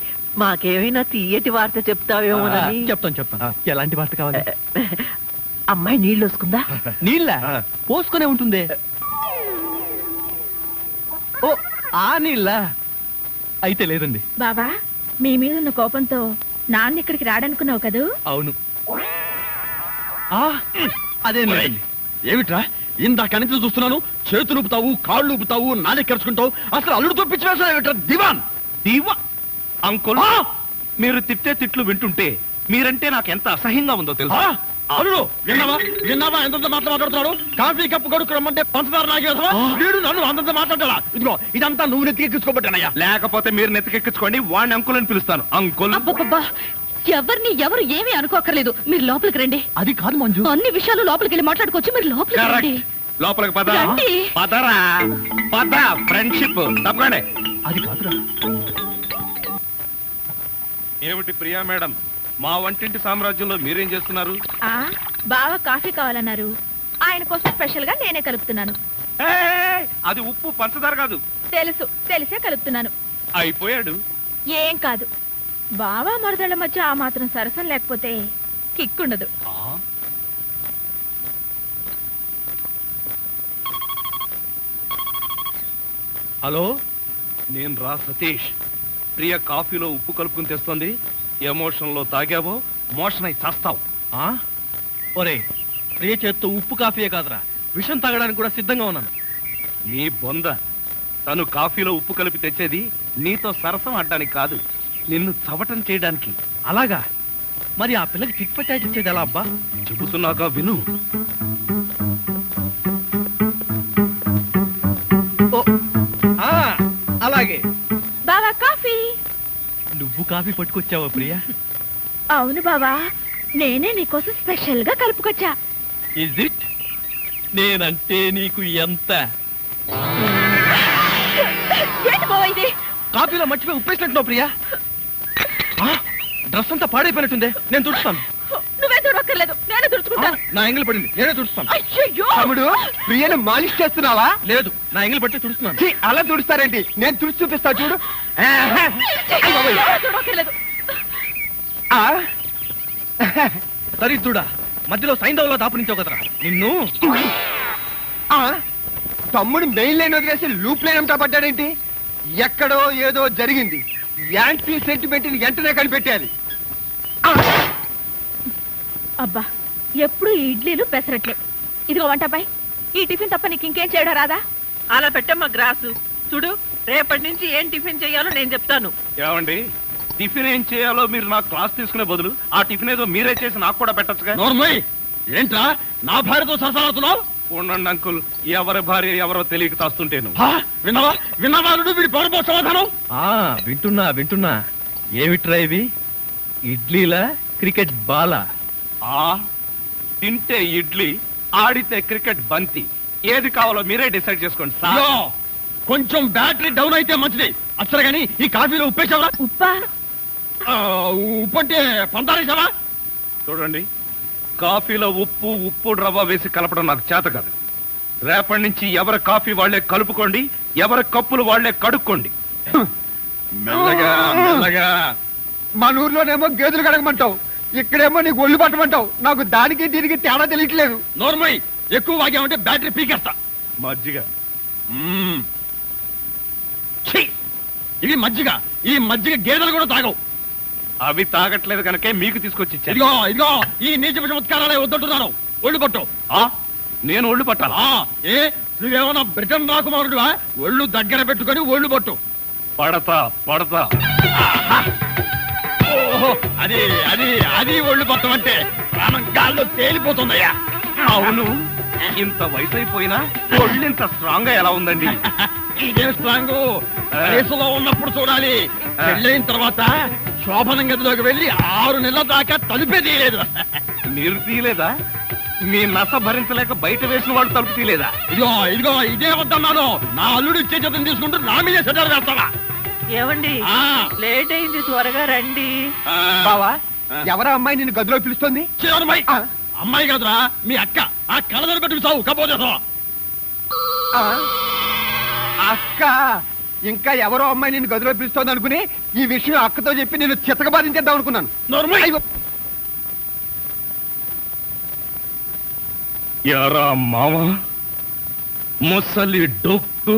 మాకేమైనా తీయటి వార్త చెప్తావేమోనని. చెప్తాను. ఎలాంటి వార్త కావాలి? అమ్మాయి నీళ్ళు వస్తుందా? నీళ్ళ పోసుకునే ఉంటుంది. ఓ, ఆ నీళ్ళ అయితే లేదండి. బావా, మీ మీద ఉన్న కోపంతో నాన్న ఇక్కడికి రాడనుకున్నావు కదూ? అవును. అదే లేదండి. ఏమిట్రా ఇందాక నుంచి చూస్తున్నాను, చేతులు ఊపుతావు, కాళ్ళు ఊపుతావు, నాలుగు కరుచుకుంటావు. అసలు అల్లుడితో పిచ్చి వేసా దివాన్. దీవా అంకుల్, మీరు తిట్టే తిట్లు వింటుంటే మీరంటే నాకు ఎంత అసహ్యంగా ఉందో తెలుసా? అల్లుడు విన్నావా ఎంత మాట్లాడుతున్నాడు? కాఫీ కప్పు కొడుకు రమ్మంటే పంచదార నాగేసా వీడు నన్ను అంతంత మాట్లాడాలా? ఇదిగో ఇదంతా నువ్వు నెత్తికెక్కించుకోబట్టానయ్యా. లేకపోతే మీరు నెత్తికెక్కించుకోండి, వాడిని అంకుల్ అని పిలుస్తాను. అంకుల్ అబ్బబ్బబ్బా, ఎవరు ఏమీ అనుకోకర్లేదు. మీరు లోపలికి రండి. అది కాదు మంజు, అన్ని విషయాలు లోపలికి వెళ్ళి మాట్లాడుకోవచ్చు. మీరు లోపలికి రండి. లోపలికి పద. రండి. పదరా పద, ఫ్రెండ్షిప్ తప్పగానే. అది కాదురా. ఏమిటి ప్రియా మేడం, మా వంటింటి సామ్రాజ్యంలో మీరేం చేస్తున్నారు? బాగా కాఫీ కావాలన్నారు, ఆయన కోసం స్పెషల్ గా నేనే కలుపుతున్నాను. అది ఉప్పు పంచదార కాదు. తెలిసే కలుపుతున్నాను. అయిపోయాడు. ఏం కాదు, బావా మరదళ్ళ మధ్య ఆ మాత్రం సరసం లేకపోతే కిక్కుండదు. హలో, నేను రా సతీష్. ప్రియ కాఫీలో ఉప్పు కలుపుకుని తెస్తుంది. ఎమోషన్ లో తాగావో మోషన్ అయి చేస్తావు. ఒరే, ప్రియ చేత్తో ఉప్పు కాఫీయే కాదురా, విషం తాగడానికి కూడా సిద్ధంగా ఉన్నాను. నీ బొంద. తను కాఫీలో ఉప్పు కలిపి తెచ్చేది నీతో సరసం ఆడడానికి కాదు, నిన్ను చవటం చేయడానికి. అలాగా? మరి ఆ పిల్లకి టిక్ పట్టాచి ఇచ్చేది ఎలా అబ్బా? చెబుతున్నాగా విను. అలాగే. బావా కాఫీ. నువ్వు కాఫీ పట్టుకొచ్చావా ప్రియా? అవును బావా, నేనే నీకోసం స్పెషల్ గా కలుపుకొచ్చా. Is it? నేనంటే నీకు ఎంత? ఏంటి బావా ఇది? కాఫీలో మర్చిపోయి ఉప్పేసినట్టున్నావు ప్రియా. డ్రెస్ అంతా పాడైపోయినట్టుందే, నేను తుడుస్తాను. నువ్వే తుడక్కర్లేదు, నేనే తుడుచుకుంటాను. నా ఎంగిల్ పడింది, నేనే తుడుస్తాను. అయ్యయ్యో! తమ్ముడు, ప్రియను మాలిష్ చేస్తున్నావా? లేదు, నా ఎంగిల్ పట్టి తుడుస్తున్నాను. ఛీ, అలా తుడుస్తారేంటి? నేను తుడిచి చూపిస్తా చూడు. నువ్వే తుడక్కర్లేదు. దరిద్రుడా, మధ్యలో సైంధవ్లో దాపురించావు కదరా నిన్ను. తమ్ముడు మెయిన్ లైన్ వదిలేసి లూప్ లైన్ అంతా పడ్డాడేంటి? ఎక్కడో ఏదో జరిగింది. యాంటీ సెంటిమెంట్ వెంటనే కనిపెట్టాలి. అబ్బా, ఎప్పుడు ఈ ఇడ్లీలు పెసరట్లే. ఇదిగో వంటపై ఈ టిఫిన్ తప్ప నీకు ఇంకేం చేయడం రాదా? అలా పెట్టమ్మా గ్రాసు. చూడు, రేపటి నుంచి ఏం టిఫిన్ చేయాలో నేను చెప్తాను. ఏమండి, టిఫిన్ ఏం చేయాలో మీరు నాకు క్లాస్ తీసుకునే బదులు ఆ టిఫిన్ ఏదో మీరే చేసి నాకు కూడా పెట్టచ్చుగా. నోర్మయ్, ఏంట్రా నా భార్యతో సరసాడుతున్నావు? ఉండండి అంకుల్, ఎవరి భార్య ఎవరో తెలియక తాస్తుంటేను. విన్నావా వీడి పౌరపో సమాధానం? వింటున్నా. ఏమిట్రా ఇవి? ఇడ్లీలా, క్రికెట్ బాలా? తింటే ఇడ్లీ, ఆడితే క్రికెట్ బంతి. ఏది కావాలో మీరే డిసైడ్ చేసుకోండి సార్. కొంచెం బ్యాటరీ డౌన్ అయితే మంచిది. అసలు గాని ఈ కాఫీలో ఉప్పేసావా? ఉప్పా? ఉప్పు అంటే పంతారేసావా? చూడండి, కాఫీలో ఉప్పు రవ్వ వేసి కలపడం నాకు చేత కాదు. రేపటి నుంచి ఎవరి కాఫీ వాళ్లే కలుపుకోండి, ఎవరి కప్పులు వాళ్లే కడుక్కోండి. మెల్లగా. మన ఊర్లోనేమో గేదెలు కడగమంటావు, ఇక్కడేమో నీకు ఒళ్ళు పట్టమంటావు. నాకు దానికి దీనికి తేడా తెలియట్లేదు. నోర్మయ్, ఎక్కువ వాగామంటే బ్యాటరీ పీకేస్తా. మజ్జిగ. ఇది మజ్జిగ. ఈ మజ్జిగ గేదెలు కూడా తాగవు. అవి తాగట్లేదు కనుకే మీకు తీసుకొచ్చి ఇచ్చాను. ఇదిగో ఈ నీచ చమత్కారాలే వద్దంటున్నాను. ఒళ్ళు పట్టు. నేను ఒళ్ళు పట్టాలా? ఏ నువ్వేమన్నా బ్రిటన్ రాకుమారుడువా? ఒళ్ళు దగ్గర పెట్టుకొని ఒళ్ళు పట్టు. పడతా. ఓహో, అది ఒళ్ళు పట్టం అంటే ప్రాణం గాల్లో తేలిపోతుందయ్యా. అవును, ఇంత వయసు అయిపోయినా ఒళ్ళు ఇంత స్ట్రాంగ్ గా ఎలా ఉందండి? ఇదే స్ట్రాంగ్ వయసులో ఉన్నప్పుడు చూడాలి. పెళ్ళైన తర్వాత శోభనం గదిలోకి వెళ్ళి 6 నెలల దాకా తలుపే తీయలేదు. మీరు తీయలేదా? మీ నస భరించలేక బయట వేసిన వాళ్ళు తలుపు తీయలేదా? ఇదిగో ఇదే వద్దన్నాను. నా అల్లుడు ఇచ్చే చేతం తీసుకుంటూ నా మీద సెటర్ వేస్తాడా? ఏమండి, లేట్ అయింది, త్వరగా రండి. బావా, ఎవరా అమ్మాయి నిన్ను గదిలో పిలుస్తుంది? అమ్మాయి కాదురా, మీ అక్క. ఆ కళ్ళ పెట్టి సావు కపోతే అక్క ఇంకా ఎవరో అమ్మాయి నిన్ను గదిలో పిలుస్తోంది అనుకుని ఈ విషయం అక్కతో చెప్పి నేను చితకబాధించేద్దాం అనుకున్నాను. నోర్మల్. అయ్యో, యారా మామ ముసలి డొక్కు,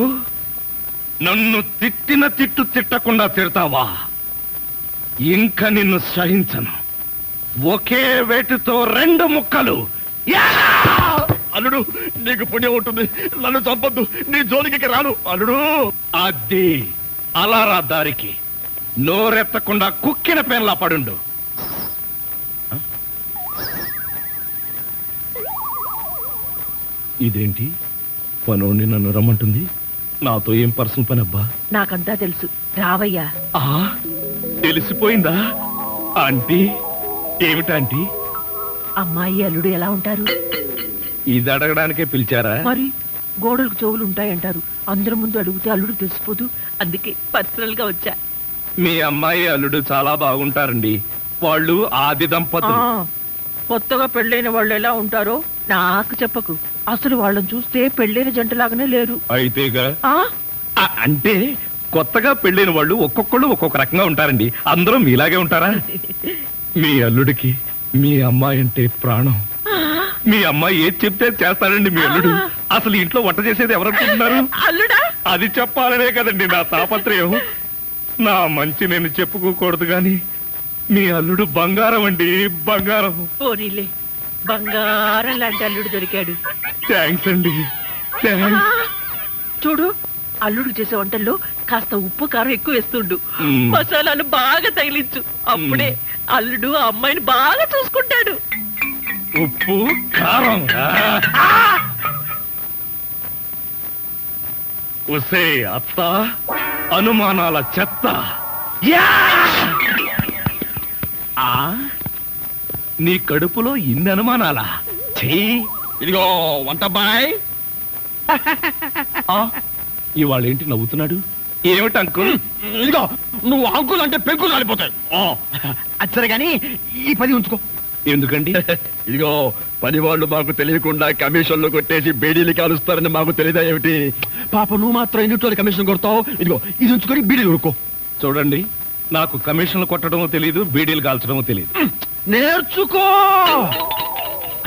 నన్ను తిట్టిన తిట్టు తిట్టకుండా తిడతావా? ఇంకా నిన్ను సహించను. ఒకే వేటుతో 2 ముక్కలు. యా! అల్లుడు నీకు పుణ్యం ఉంటుంది, నన్ను చంపొద్దు, నీ జోలికి రాను అల్లుడు. అది అలారా దారికి. నోరెత్తకుండా కుక్కిన పెన్లా పడుండు. ఇదేంటి పనోడిని నన్ను రమ్మంటుంది? నాతో ఏం పర్సనల్ పని అబ్బా? నాకంతా తెలుసు, రావయ్యా. ఆ తెలిసిపోయిందా ఆంటీ? ఏమిటాంటీ? అమ్మాయి అల్లుడు ఎలా ఉంటారు? ఇది అడగడానికే పిలిచారా? మరి గోడలకు చెవులు ఉంటాయంటారు, అందరి ముందు అడిగితే అల్లుడు తెలిసిపోదు, అందుకే పర్సనల్ గా వచ్చా. మీ అమ్మాయి అల్లుడు చాలా బాగుంటారండి. వాళ్ళు ఆది దంపతులు. కొత్తగా పెళ్ళైన వాళ్ళు ఎలా ఉంటారో నాకు చెప్పకు. అసలు వాళ్ళని చూస్తే పెళ్ళైన జంటలాగానే లేరు. అయితేగా అంటే కొత్తగా పెళ్ళైన వాళ్ళు ఒక్కొక్కళ్ళు ఒక్కొక్క రకంగా ఉంటారండి. అందరూ మీలాగే ఉంటారా? మీ అల్లుడికి మీ అమ్మాయి అంటే ప్రాణం. మీ అమ్మాయి ఏది చెప్తే చేస్తాడండి మీ అల్లుడు. అసలు ఇంట్లో వంట చేసేది ఎవరనుకుంటున్నారు? అల్లుడా? అది చెప్పాలనే కదండి నా తాపత్రయం. నా మంచి నేను చెప్పుకోకూడదు గాని మీ అల్లుడు బంగారం అండి, బంగారం. పోనీలే, బంగారం లాంటి అల్లుడు దొరికాడు. థ్యాంక్స్ అండి, థ్యాంక్స్. చూడు, అల్లుడు చేసే వంటల్లో కాస్త ఉప్పు కారం ఎక్కువ వేస్తుండు. మ్మ్. మసాలాలు బాగా తగిలించు, అప్పుడే అల్లుడు ఆ అమ్మాయిని బాగా చూసుకుంటాడు. ఉప్పు కారం. ఒసే అత్త, అనుమానాల చెత్త. యా! ఆ నీ కడుపులో ఇన్ని అనుమానాలా? చెయ్యి. ఇదిగో వంట బాయ్. ఇవాళ ఏంటి నవ్వుతున్నాడు? ఏమిటి అంకుల్? ఇదిగో నువ్వు అంకుల్ అంటే పెంకులు రాలిపోతాయి. అచ్చరే గాని ఈ 10 ఉంచుకో. ఎందుకండి? ఇదిగో పని వాళ్ళు మాకు తెలియకుండా కమిషన్లు కొట్టేసి బేడీలు కాలుస్తారని మాకు తెలియదా ఏమిటి? పాప నువ్వు మాత్రం ఎన్నింటి కమిషన్ కొడతావు. ఇదిగో ఇది ఉంచుకొని బీడీలు కొనుక్కో. చూడండి, నాకు కమిషన్లు కొట్టడమో తెలియదు, బీడీలు కాల్చడమో తెలియదు. నేర్చుకో.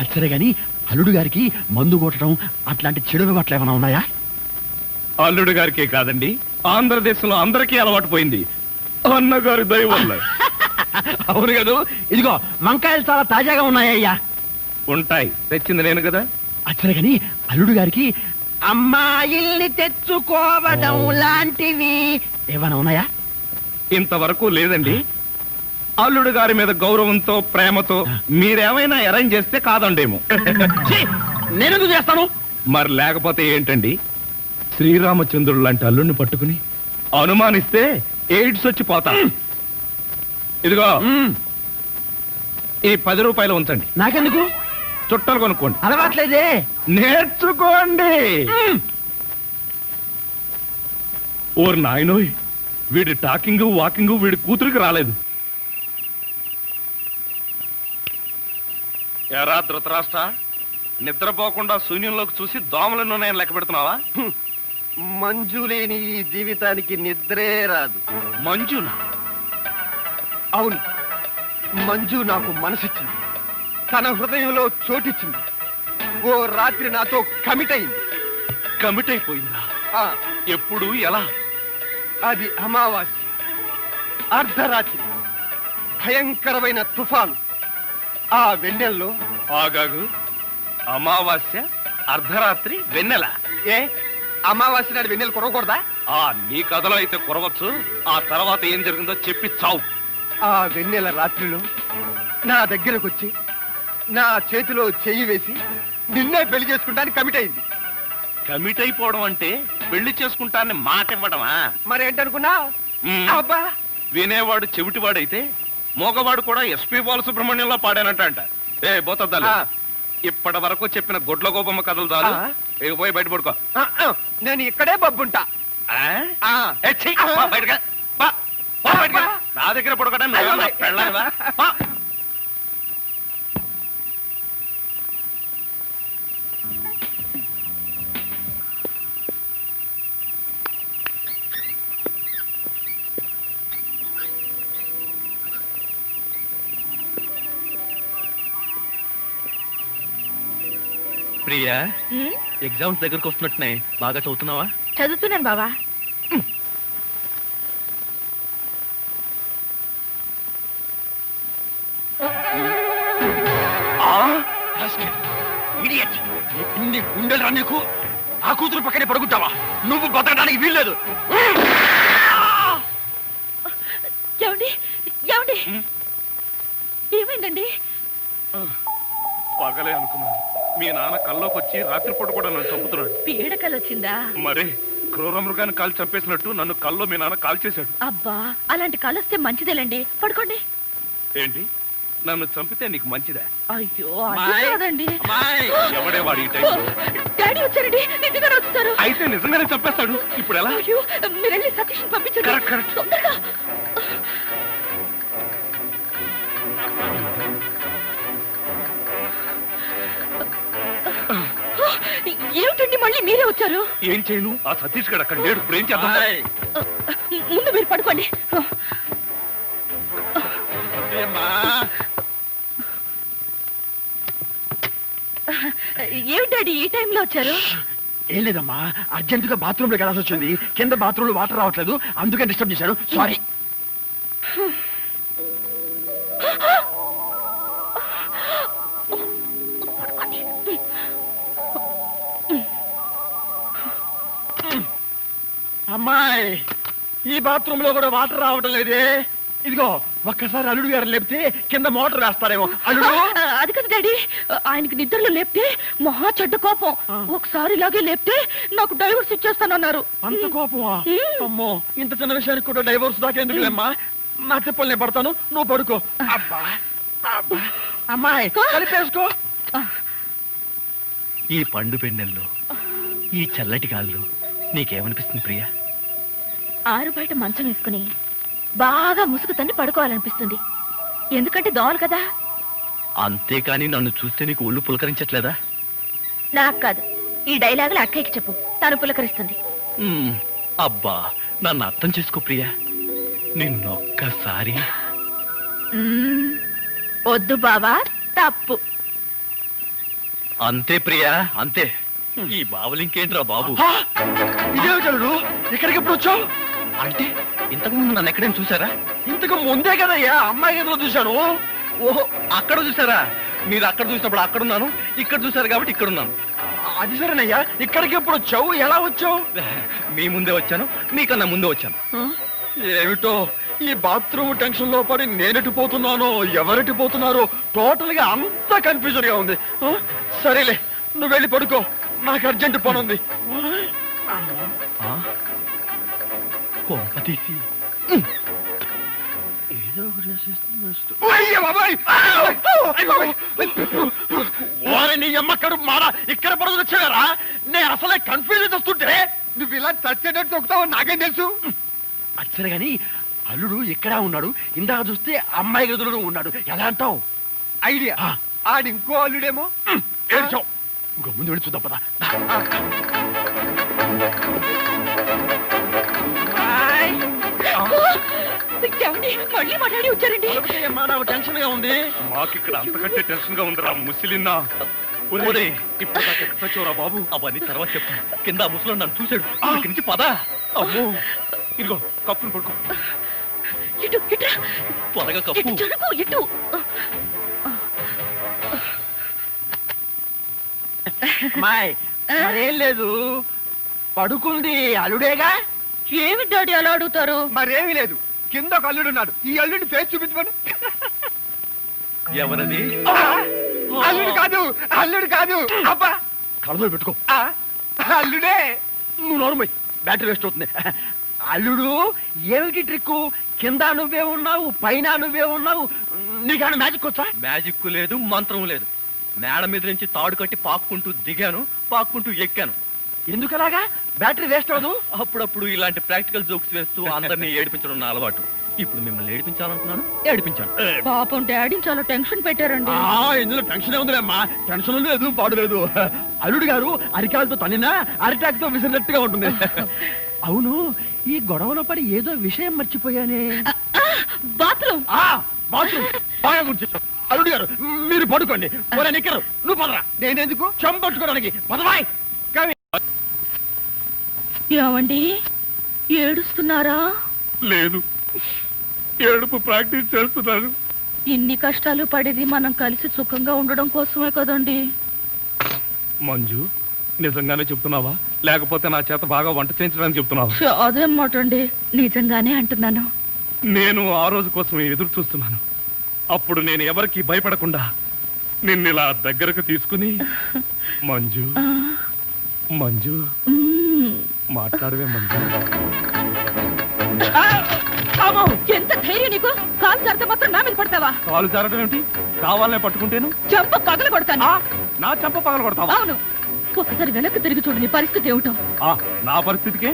అచ్చరే గాని అల్లుడు గారికి మందు కొట్టడం అట్లాంటి చెడు అలవాట్లు ఏమైనా ఉన్నాయా? అల్లుడు గారికే కాదండి, ఆంధ్రదేశంలో అందరికీ అలవాటు పోయింది అన్నగారి దయ వల్ల. అవును కదా. ఇదిగో వంకాయలు చాలా తాజాగా ఉన్నాయ్యా. ఉంటాయి, తెచ్చింది నేను కదా. అచ్చరే గాని అల్లుడు గారికి అమ్మాయిల్ని తెచ్చుకోవడం లాంటివి ఏమైనా ఉన్నాయా? ఇంతవరకు లేదండి. అల్లుడు గారి మీద గౌరవంతో ప్రేమతో మీరేమైనా అరేంజ్ చేస్తే కాదండేమో. నేనెందుకు చేస్తాను? మరి లేకపోతే ఏంటండి? శ్రీరామచంద్రుడు లాంటి అల్లుడిని పట్టుకుని అనుమానిస్తే ఎయిడ్స్ వచ్చి పోతా. ఇదిగో ఈ 10 రూపాయలు ఉంచండి. నాకెందుకు? చుట్టాలు కొనుక్కోండి. అలవాట్లేదే. నేర్చుకోండి. ఓర్ నాయనోయ్, వీడి టాకింగ్ వాకింగ్ వీడి కూతురికి రాలేదు. ఎరా ధృతరాష్ట్ర, నిద్రపోకుండా శూన్యంలోకి చూసి దోమలను నేను లెక్క పెడుతున్నావా? మంజు లేని ఈ జీవితానికి నిద్రే రాదు. మంజునా? అవును, మంజు నాకు మనసిచ్చింది, తన హృదయంలో చోటిచ్చింది. ఓ రాత్రి నాతో కమిట్ అయింది. కమిట్ అయిపోయిందా? ఆ, ఎప్పుడు, ఎలా? అది అమావాస్య, అర్ధరాత్రి, భయంకరమైన తుఫాను. ఆ వెన్నెల్లో ఆగాగు. అమావాస్య, అర్ధరాత్రి, వెన్నెల. ఏ అమావాస్య నాడు వెన్నెలు కురవకూడదా? నీ కథలో అయితే కురవచ్చు. ఆ తర్వాత ఏం జరిగిందో చెప్పి చావు. ఆ వెన్నెల రాత్రిలో నా దగ్గరకు వచ్చి నా చేతిలో చెయ్యి వేసి నిన్నే పెళ్లి చేసుకుంటానికి కమిట్ అయింది. కమిట్ అయిపోవడం అంటే పెళ్లి చేసుకుంటానని మాట ఇవ్వడమా? మరేంటనుకున్నా? అబ్బా, వినేవాడు చెవిటివాడైతే మోగవాడు కూడా ఎస్పీ బాలసుబ్రహ్మణ్యంలో పాడానంట. ఏ బోతద్దాలు, ఇప్పటి వరకు చెప్పిన గొడ్ల గోపమ్మ కథలు చాలు. పోయి బయట పడుకో. నేను ఇక్కడే బబ్బుంటా. నా దగ్గర పడుకోవడం పెళ్ళావా? ప్రియా ఉమ్, ఎగ్జామ్స్ దగ్గరకు వస్తున్నట్టున్నాయి, బాగా చదువుతున్నావా? చదువుతున్నాను బావా. ఇన్ని గుండెలు నీకు ఆ కూతురు పక్కనే పడుకుంటావా? నువ్వు బతకడానికి వీల్లేదు. ఏమండి ఏమండి ఏమైందండి? పగలే అనుకున్నాను, మీ నాన్న కల్లోకి వచ్చి రాత్రిపూట కూడా నన్ను చంపుతున్నాడు. పీడకలు వచ్చిందా? మరే క్రూర మృగాన్ని కాల్ చంపేసినట్టు నన్ను కల్లో మీ నాన్న కాల్ చేశాడు. అబ్బా, అలాంటి కలొస్తే మంచిదేలండి. పడుకోండి. ఏంటి, నన్ను చంపితే నీకు మంచిదా? అయ్యో, అది కాదండి. ఎవడే వాడు ఈ టైంలో? డాడీ వచ్చారండి, నిజంగానే వచ్చారు. అయితే నిజంగానే చంపేస్తాడు. ఇప్పుడు ఎలా? అయ్యో, మీరు వెళ్ళి సతీష్ పంపించండి. Correct, correct. తొందరగా. ఏమిటండి మళ్ళీ మీరే వచ్చారు? ఏం చేయను, ఆ సతీష్ గడు అక్కడ లేడు. ఇప్పుడు ఏం చేద్దాం? ముందు మీరు పడుకోండి. ఏమిటి డాడీ ఈ టైంలో వచ్చారు? ఏం లేదమ్మా, అర్జెంటుగా బాత్రూమ్ లో వెళ్ళాల్సి వచ్చింది. కింద బాత్రూమ్ లో వాటర్ రావట్లేదు, అందుకని డిస్టర్బ్ చేశాను. సారీ. అమ్మాయి, ఈ బాత్రూమ్ లో కూడా వాటర్ రావటం లేదే. ఇదిగో ఒక్కసారి అల్లుడు గారు లేపితే కింద మోటార్ వేస్తారేమో. అల్లుడు, అది కదా డాడీ, ఆయనకి నిద్రలో లేపితే మహా చెడ్డ కోపం. ఒకసారి ఇలాగే లేపితే నాకు డైవర్స్ ఇచ్చేస్తానన్నారు. అంత కోపమా? అమ్మో, ఇంత చిన్న విషయానికి కూడా డైవోర్స్ దాకా ఎందుకులేమ్మా? నా తిప్పలు నేను పడతాను, నువ్వు పడుకో. అబ్బా అబ్బా, అమ్మాయి కలిపేసుకో. ఈ పండు పెన్నెల్లో, ఈ చల్లటి గాల్లో నీకేమనిపిస్తుంది ప్రియా? ఆరు బయట మంచం వేసుకుని బాగా ముసుగు తన్ని పడుకోవాలనిపిస్తుంది. ఎందుకంటే దోమలు కదా. అంతేకాని నన్ను చూస్తే నీకు ఒళ్ళు పులకరించట్లేదా? నాకు కాదు, ఈ డైలాగులు అక్కయ్యకి చెప్పు, తను పులకరిస్తుంది. అబ్బా, నన్ను అర్థం చేసుకో ప్రియా. నిన్నొక్కసారి. వద్దు బావా, తప్పు. అంతే ప్రియా, అంతే. ఈ బావులు ఇంకేంట్రా బాబు? ఇదేమిటి అల్లుడు, ఇక్కడికి ఎప్పుడు వచ్చావు? అంటే ఇంతకు ముందు నన్ను ఎక్కడైనా చూసారా? ఇంతకు ముందే కదయ్యా అమ్మాయి గదిలో చూశాను. ఓహో, అక్కడ చూసారా? మీరు అక్కడ చూసినప్పుడు అక్కడున్నాను, ఇక్కడ చూసారు కాబట్టి ఇక్కడున్నాను. అది సరేనయ్యా, ఇక్కడికి ఎప్పుడు వచ్చావు, ఎలా వచ్చావు? మీ ముందే వచ్చాను, మీకన్నా ముందే వచ్చాను. ఏమిటో ఈ బాత్రూమ్ టెన్షన్ లో పడి నేనెటు పోతున్నానో ఎవరెటు పోతున్నారో టోటల్ గా అంతా కన్ఫ్యూజన్ గా ఉంది. సరేలే, నువ్వు వెళ్ళి పడుకో, నాకు అర్జెంట్ పని ఉంది. కొంప తీసి వారిని ఎమ్మక్కడు మారా ఇక్కడ పడుతుంది వచ్చారా? నేను అసలే కన్ఫ్యూజన్ వస్తుంటే నువ్వు ఇలా చచ్చేటట్టు తొక్కుతావు నాకేం తెలుసు. అచ్చలే గాని అల్లుడు ఇక్కడా ఉన్నాడు, ఇందాక చూస్తే అమ్మాయి గదిలో ఉన్నాడు. ఎలా అంటావు? ఐడియా, ఆడి ఇంకో అల్లుడేమో. ఏడ్చావు, ఇంకో ముందు వెళ్ళి చూద్దాం పదా. మళ్ళీ మాట్లాడి వచ్చారండి. నాకు టెన్షన్ గా ఉంది. మాకు ఇక్కడ అంతకంటే టెన్షన్ గా ఉందిరా ముసిలిన్నా. ఇప్పుడు చచ్చోరా బాబు, అవన్నీ తర్వాత చెప్తాను. కింద ముసలో నన్ను చూశాడు, ఇక్కడి నుంచి పదా. అమ్మో, ఇదిగో కప్పును పడుకో. ఇటు ఇటు త్వరగా కప్పు. జరుగు, ఇటు. అమ్మాయి మరేం లేదు, పడుకుంది అల్లుడేగా. ఏమి డాడీ అలా అడుగుతారు? మరేమీ లేదు, కింద ఒక అల్లుడున్నాడు. ఈ అల్లుడి ఫేస్ చూపించమను. ఎవరది? అల్లుడు కాదు, అల్లుడు కాదు. అబ్బా, కళ్ళలో పెట్టుకో. అల్లుడే. నువ్వు నోరుమోయ్, బ్యాటరీ వేస్ట్ అవుతుంది. అల్లుడు, ఏమిటి ట్రిక్కు? కింద నువ్వే ఉన్నావు, పైన నువ్వే ఉన్నావు. నీకేమైనా మ్యాజిక్ వచ్చా? మ్యాజిక్ లేదు, మంత్రం లేదు. మేడ మీద నుంచి తాడు కట్టి పాక్కుంటూ దిగాను, పాక్కుంటూ ఎక్కాను. ఎందుకలాగా? బ్యాటరీ వేస్ట్ అవ్వదు. అప్పుడప్పుడు ఇలాంటి ప్రాక్టికల్ జోక్స్ వేస్తూ అందరినీ ఏడిపించడం నా అలవాటు. ఇప్పుడు మిమ్మల్ని ఏడిపించాలనుకున్నాను, ఏడిపించాను. పాపం డాడీని చాలా టెన్షన్ పెట్టారండి. ఇందులో టెన్షన్ ఉందిలేమ్మా, టెన్షన్ లేదు, పాడు లేదు. అల్లుడు గారు అరికాలతో తన్నినా అరిటాక్ తో విసిరినట్టుగా ఉంటుంది. అవును, ఈ గొడవలో పడి ఏదో విషయం మర్చిపోయానే. బాత్రూమ్ బాత్రూమ్ బాగా గుర్తు. అల్లుడు గారు మీరు పడుకోండి ఒరే నిక్కరు నువ్వు పదరా నేనెందుకు? చంపట్టుకోవడానికి పదవాయ్ ఏమండి ఏడుస్తున్నారా? లేదు, ఏడుపు ప్రాక్టీస్ చేస్తున్నాను. ఇన్ని కష్టాలు పడేది మనం కలిసి సుఖంగా ఉండడం కోసమే కదండి. మంజు, నిజంగానే చెప్తున్నావా లేకపోతే నా చేత బాగా వంట చేయించడానికి చెప్తున్నావా? అదేం మాట అండి, నిజంగానే అంటున్నాను. నేను ఆ రోజు కోసం ఎదురు చూస్తున్నాను. అప్పుడు నేను ఎవరికి భయపడకుండా నిన్ను ఇలా దగ్గరకు తీసుకుని మంజు మంజు మాట్లాడవే మంజు. ఎంత ధైర్యం నీకు? కాలు జారితే మాత్రం నా మీద పడతావా? కాలు జారడం ఏమిటి? కావాలనే పట్టుకుంటేను చెంప పగల కొడతాను. నా చెంప పగల కొడతావా? అవును, ఒకసారి వెనక్కి తిరిగి చూడు, నీ పరిస్థితి ఏమిటో. నా పరిస్థితికే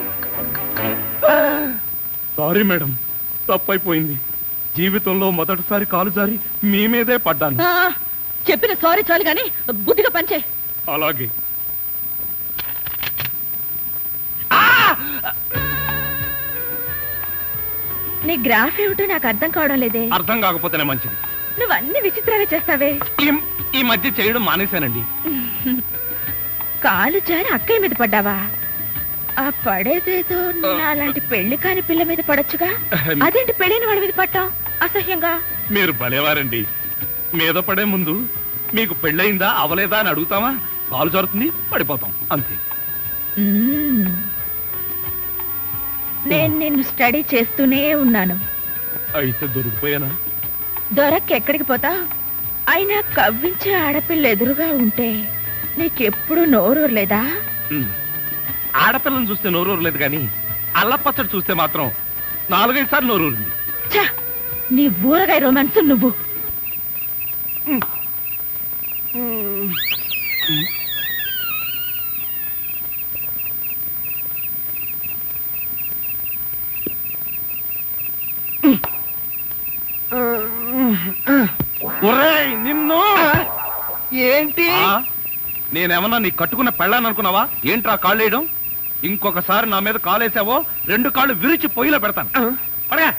సారీ మేడం, తప్పైపోయింది. జీవితంలో మొదటిసారి కాలు జారి మీ మీదే పడ్డాను. చెప్పిన సారీ చాలు గాని బుద్ధిగా పంచే. అలాగే. నీ గ్రాఫ్ ఏమిటో నాకు అర్థం కావడం లేదే. అర్థం కాకపోతేనే మంచిది. నువ్వు అన్ని విచిత్రంగా చేస్తావే. ఈ మధ్య చేయడం మానేశానండి. కాలు జారి అక్కయ్య మీద పడ్డావా? ఆ పడేదేదో అలాంటి పెళ్లి కాని పిల్ల మీద పడొచ్చుగా, అదేంటి పెళ్ళైన వాడి మీద పట్టావు అసహ్యంగా? మీరు భలేవారండి. మీద పడే ముందు మీకు పెళ్ళయిందా అవలేదా అని అడుగుతామా? కాలు జారుతుంది, పడిపోతాం, అంతే. నేను నిన్ను స్టడీ చేస్తూనే ఉన్నాను. అయితే దొరికిపోయానా? దొరక్కెక్కడికి పోతా? అయినా కవ్వించే ఆడపిల్ల ఎదురుగా ఉంటే నీకెప్పుడు నోరూరు లేదా? ఆడపిల్లని చూస్తే నోరూరు లేదు కానీ అల్లపచ్చడి చూస్తే మాత్రం 4-5 సార్లు నోరూరింది. నీ ఊరగాయ రొమాన్స్ నువ్వు. నిన్ను ఏంటి? నేనేమన్నా నీ కట్టుకున్న పెళ్ళాను అనుకున్నావా? ఏంట్రా కాళ్ళు వేయడం? ఇంకొకసారి నా మీద కాలేసావో 2 కాళ్ళు విరిచి పొయ్యిలో పెడతాను. పడగా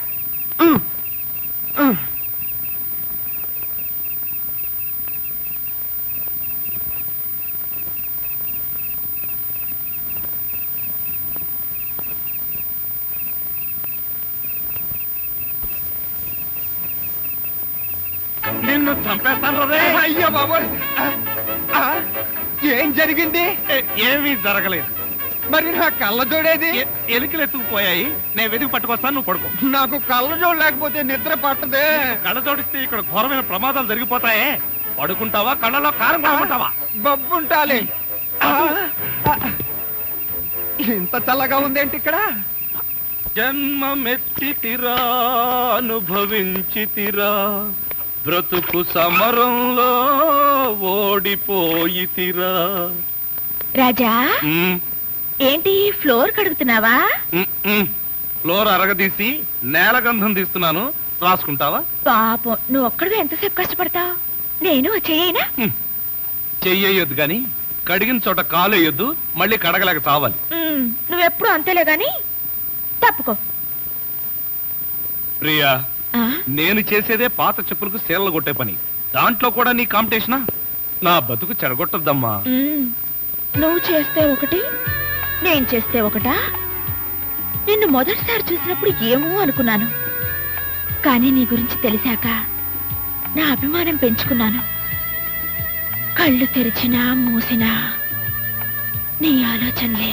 నిన్ను చంపేస్తాను రే. అయ్యో బాబోయ్, ఏం జరిగింది? ఏమీ జరగలేదు. మరి నా కళ్ళజోడేది? ఎలికలు ఎత్తుకుపోయాయి, నేను వెతికి పట్టుకొస్తాను, నువ్వు పడుకో. నాకు కళ్ళజోడు లేకపోతే నిద్ర పట్టదే. కళ్ళ జోడిస్తే ఇక్కడ ఘోరమైన ప్రమాదాలు జరిగిపోతాయే. పడుకుంటావా? కళ్ళలో కారం కొనుక్కుంటావా? బొబ్బుంటాలి. ఇంత చల్లగా ఉందేంటి ఇక్కడ? జన్మమెత్తితిరా అనుభవించితిరా, బ్రతుకు సమరంలో ఓడిపోయితిరా. రాజా, ఏంటి ఫ్లోర్ కడుగుతున్నావా? ఫ్లోర్ అరగదీసి నేల గంధం తీస్తున్నాను, రాసుకుంటావా? పాపం, నువ్వు ఒక్కడివే ఎంతసేపు కష్టపడతావు? నేను చెయ్యనా? చెయ్యొద్దు గాని కడిగిన చోట కాలు వేయొద్దు, మళ్ళీ కడగలేక చావాలి. నువ్వెప్పుడు అంతేలే గాని తప్పుకో. ప్రియా, నేను చేసేదే పాత చెప్పులకు సేలలు కొట్టే పని, దాంట్లో కూడా నీ కాంపిటీషనా? నా బతుకు చెడగొట్టద్దమ్మా. నువ్వు చేస్తే ఒకటి, నేను చేస్తే ఒకటా? నిన్ను మొదటిసారి చూసినప్పుడు ఏమో అనుకున్నాను, కానీ నీ గురించి తెలిసాక నా అభిమానం పెంచుకున్నాను. కళ్ళు తెరిచినా మూసినా నీ ఆలోచనలే.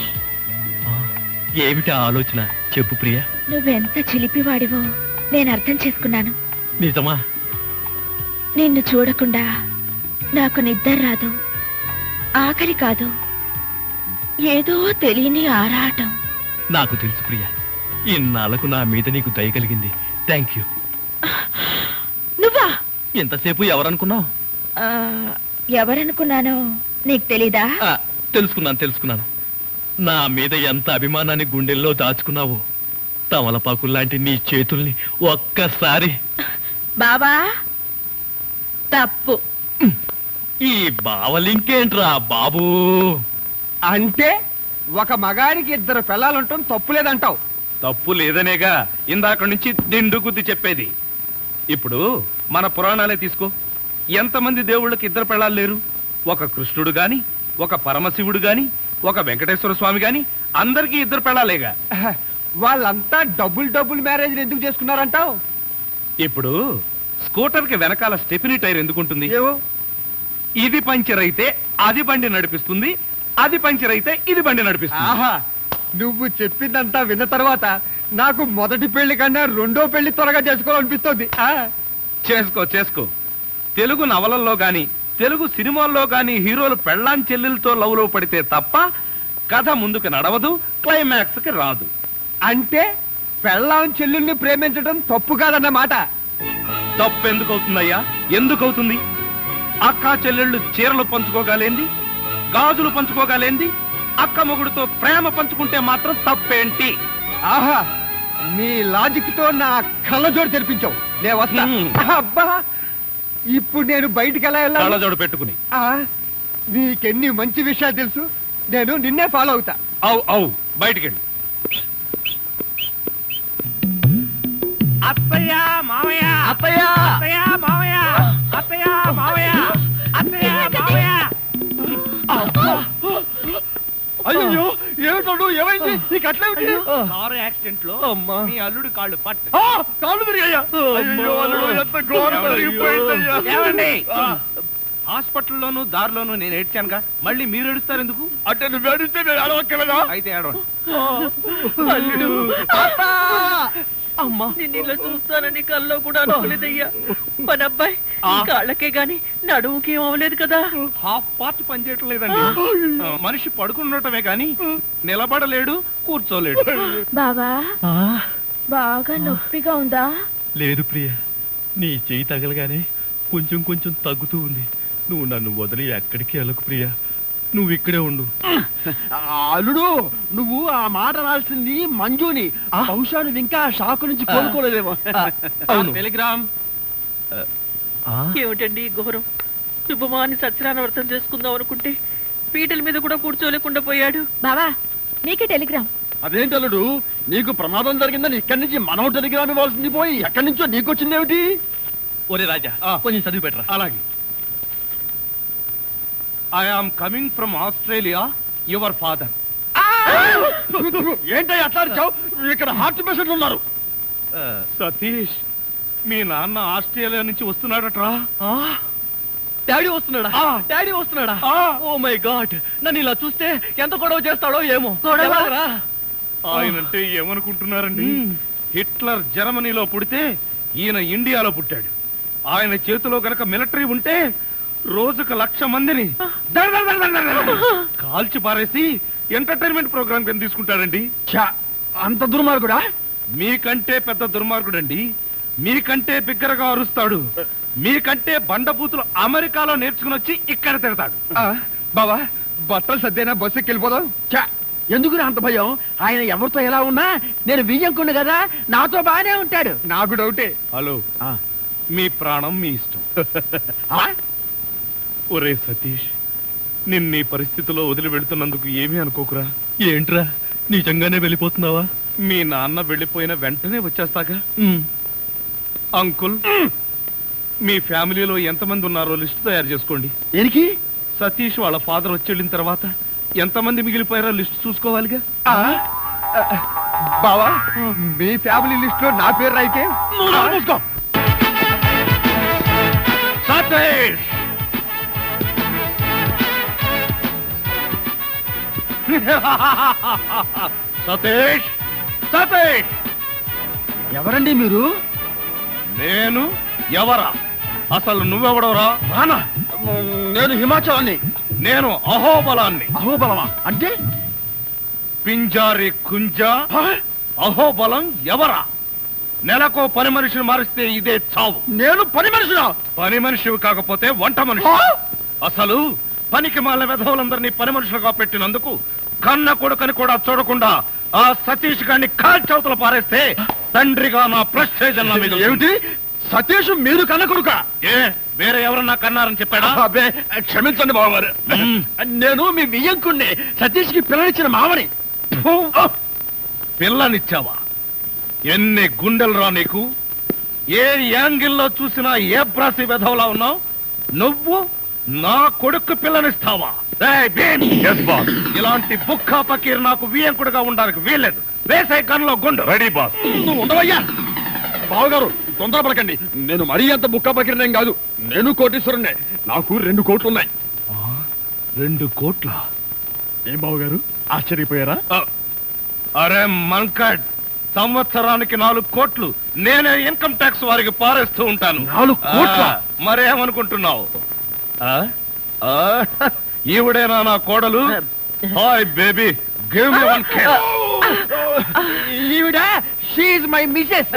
ఏమిటి ఆలోచన చెప్పు ప్రియా. నువ్వెంత చిలిపివాడివో నేను అర్థం చేసుకున్నాను. నిజమా? నిన్ను చూడకుండా నాకు నిద్ర రాదు, ఆకలి కాదు, ఏదో తెలియని ఆరాటం. నాకు తెలుసు ప్రియా, ఇన్నాళ్లకు నా మీద నీకు దయ కలిగింది. Thank you. నువ్వా? ఎంతసేపు ఎవరనుకున్నావు? ఎవరనుకున్నానో నీకు తెలీదా? తెలుసుకున్నాను. నా మీద ఎంత అభిమానాన్ని గుండెల్లో దాచుకున్నావో. తమలపాకుల్లాంటి నీ చేతుల్ని ఒక్కసారి. బాబా, తప్పు. ఈ బావలింకేంట్రా బాబూ? అంటే ఒక మగాడికి 2 పిల్లలుంటాం తప్పు లేదంటావు? తప్పు లేదనేగా ఇందాక నుంచి దిండు గుద్ది చెప్పేది. ఇప్పుడు మన పురాణాలే తీసుకో. ఎంతమంది దేవుళ్ళకి ఇద్దరు పెళ్ళాలు లేరు? ఒక కృష్ణుడు గాని, ఒక పరమశివుడు గాని, ఒక వెంకటేశ్వర స్వామి గాని, అందరికీ ఇద్దరు పెళ్ళాలేగా. వాళ్ళంతా డబుల్ మ్యారేజ్ ఎందుకు చేసుకున్నారంటావు? ఇప్పుడు స్కూటర్ కి వెనకాల స్టెఫినీ టైర్ ఎందుకుంటుంది? ఏవో ఇది పంచర్ అయితే అది బండి నడిపిస్తుంది, అది పంచర్ అయితే ఇది బండి నడిపిస్తుంది. ఆహా, నువ్వు చెప్పిందంతా విన్న తర్వాత నాకు మొదటి పెళ్లి కన్నా రెండో పెళ్లి త్వరగా చేసుకోవాలనిపిస్తుంది. చేసుకో చేసుకో. తెలుగు నవలల్లో గాని, తెలుగు సినిమాల్లో గాని హీరోలు పెళ్ళాం చెల్లెలతో లవ్ లో పడితే తప్ప కథ ముందుకు నడవదు, క్లైమాక్స్ కి రాదు. అంటే పెళ్ళాం చెల్లుల్ని ప్రేమించడం తప్పు కాదన్నమాట. తప్పు ఎందుకు అవుతుందయ్యా? ఎందుకు అవుతుంది? అక్కా చెల్లెళ్ళు చీరలు పంచుకోగలేంది, గాజులు పంచుకోగలేంది, అక్క మొగుడుతో ప్రేమ పంచుకుంటే మాత్రం తప్పేంటి? ఆహా, నీ లాజిక్ తో నా కళ్ళజోడు తెరిపించావు. నేను వస్తా. అబ్బా, ఇప్పుడు నేను బయటికి ఎలా వెళ్ళాలి? కళ్ళజోడు పెట్టుకుని. నీకెన్ని మంచి విషయాలు తెలుసు. నేను నిన్నే ఫాలో అవుతా. అవు బయటికెళ్ళి. అత్తయ్య మావయ్య, అత్తయ్య, అత్తయ్య మావయ్య, అత్తయ్య మావయ్య, అత్తయ్య మావయ్య. అయ్యో, ఏమిటో ఏమైంది? నీకు అట్లేమిటి? కారు యాక్సిడెంట్ లో మీ అల్లుడు కాళ్ళు పట్టు. కాళ్ళు తిరిగాయ్యా. అయ్యో, అల్లుడు, ఎంత ఘోరం జరిగిపోయిందయ్యా. ఏమండి? హాస్పిటల్లోను దారిలోను నేను ఏడ్చానుగా, మళ్ళీ మీరు ఏడుస్తారు ఎందుకు? అంటే నువ్వు ఏడిస్తే నేను ఏడవక్కలేదా? అయితే ఏడవండి. అమ్మా, నేను ఇలా చూస్తానని కల్లో కూడా అనుకోలేదయ్యా. మన అబ్బాయి కాళ్ళకే గాని నడుముకి ఏం అవ్వలేదు కదా. హాఫ్ పార్ట్ పనిచేయటం లేదండి. మనిషి పడుకున్నటమే గాని నిలబడలేడు, కూర్చోలేడు. బావా బాగా నొప్పిగా ఉందా? లేదు ప్రియ, నీ చెయ్యి తగలగానే కొంచెం కొంచెం తగ్గుతూ ఉంది. నువ్వు నన్ను వదిలి ఎక్కడికి వెళ్ళకు ప్రియ, నువ్వు ఇక్కడే ఉండు. అల్లుడు, నువ్వు ఆ మాట రాల్సింది మంజుని. బహుశా నువ్వు ఇంకా షాకు నుంచి కోలుకోలేదేమో. అవును. టెలిగ్రామ్. ఏమిటండి ఈ ఘోరం? శుభమాని సత్యనారాయణ వ్రతం చేసుకుందాం అనుకుంటే పీటల మీద కూడా కూర్చోలేకుండా పోయాడు. బావా నీకే టెలిగ్రామ్. అదేంటి అల్లుడు, నీకు ప్రమాదం జరిగిందని ఇక్కడి నుంచి మనం టెలిగ్రామ్ ఇవ్వాల్సింది పోయి ఎక్కడి నుంచో నీకు వచ్చిందేమిటి? ఒరే రాజా, కొంచెం చదివి పెట్టరా. అలాగే. I am coming from Australia, your father. ఏంటో అట్లా అరిచావ్? ఇక్కడ హార్ట్ పేషెంట్లు ఉన్నారు. సతీష్, మీ నాన్న ఆస్ట్రేలియా నుంచి వస్తున్నాడట్రా. డాడీ వస్తున్నాడా? డాడీ వస్తున్నాడా? ఓ మై గాడ్, నన్ను ఇలా చూస్తే ఎంత గొడవ చేస్తాడో ఏమో. ఎలాగరా? ఆయనంటే ఏమనుకుంటున్నారండి? హిట్లర్ జర్మనీలో పుడితే ఈయన ఇండియాలో పుట్టాడు. ఆయన చేతిలో గనక మిలిటరీ ఉంటే రోజుకు 1,00,000 మందిని కాల్చి పారేసి ఎంటర్టైన్మెంట్ ప్రోగ్రామ్ కింద తీసుకుంటాడండి. అంత దుర్మార్గుడా? మీకంటే పెద్ద దుర్మార్గుడండి. మీకంటే బిగ్గరగా అరుస్తాడు. మీకంటే బండబూతులు అమెరికాలో నేర్చుకుని వచ్చి ఇక్కడ తిడతాడు. బావా, బట్టలు సర్దేనా బస్సు ఎక్కి వెళ్ళిపోదాం. ఎందుకు అంత భయం? ఆయన ఎవరితో ఎలా ఉన్నా నేను వియ్యంకుండు కదా, నాతో బానే ఉంటాడు. నాకు డౌటే. హలో, మీ ప్రాణం మీ ఇష్టం. ఒరే సతీష్, నిన్న ఈ పరిస్థితిలో వదిలి వెళ్తున్నందుకు ఏమీ అనుకోకురా. ఏంట్రా, నిజంగానే వెళ్ళిపోతున్నావా? మీ నాన్న వెళ్ళిపోయిన వెంటనే వచ్చేస్తాగా. అంకుల్, మీ ఫ్యామిలీలో ఎంతమంది ఉన్నారో లిస్ట్ తయారు చేసుకోండి. దేనికి? సతీష్ వాళ్ళ ఫాదర్ వచ్చి వెళ్ళిన తర్వాత ఎంతమంది మిగిలిపోయారో లిస్ట్ చూసుకోవాలిగా. బావా, మీ ఫ్యామిలీ లిస్ట్ లో నా పేరు రాయితే సతీష్, సతీష్, సతీష్. ఎవరండి మీరు? నేను ఎవరా? అసలు నువ్వెవడవరా? రానా? నేను హిమాచలాన్ని. నేను అహోబలాన్ని. అహోబలమా అంటే? పింజారి కుంజ. అహోబలం ఎవరా? నెలకో పని మనిషిని మారిస్తే ఇదే చావు. నేను పని మనిషినా? పని మనిషివి కాకపోతే వంట మనిషి. అసలు పనికి మాల వెధవులందరినీ పని మనుషులుగా పెట్టినందుకు కన్న కొడుకని కూడా చూడకుండా ఆ సతీష్ గారిని కాల్చవతలు పారేస్తే తండ్రిగా నా ప్రెస్టేజ్ అన్న మీద. ఏమిటి? సతీష్ మీరు కన్న కొడుక? ఏ వేరే ఎవరన్నా కన్నారని చెప్పాడా? అబ్బే, క్షమించండి బావగారు. నేను మీ వియ్యంకుణ్ణి, సతీష్ కి పిల్లనిచ్చిన మామని. పిల్లనిచ్చావా? ఎన్ని గుండెలు రా నీకు! ఏ యాంగిల్లో చూసినా ఏ బ్రాసి వెధవలా ఉన్నావు. నువ్వు నా కొడుకు పిల్లనిస్తావా? ఏయ్, భీమ్! ఇలాంటి బుక్కా పకీర్ నాకు వియంకుడుగా ఉండడానికి వీల్లేదు. వేసే గన్లో గుండు. Ready boss. నువ్వు ఉండవయ్యా. బావగారు తొందరపడకండి. నేను మరీ అంత బుక్క పకిరినేం కాదు. నేను కోటీశ్వరుణ్ణే. నాకు 2 కోట్లు ఉన్నాయి. 2 కోట్ల? ఏం బావగారు ఆశ్చర్యపోయారా? అరే మంకడ్, సంవత్సరానికి 4 కోట్లు నేనే ఇన్కమ్ ట్యాక్స్ వారికి పారేస్తూ ఉంటాను. 4 కోట్లా? మరేమనుకుంటున్నావు? ఈవిడేనా నా కోడలు? Hi baby, give me 1 kiss. ఈవిడ షీఈ్ మై మిసెస్.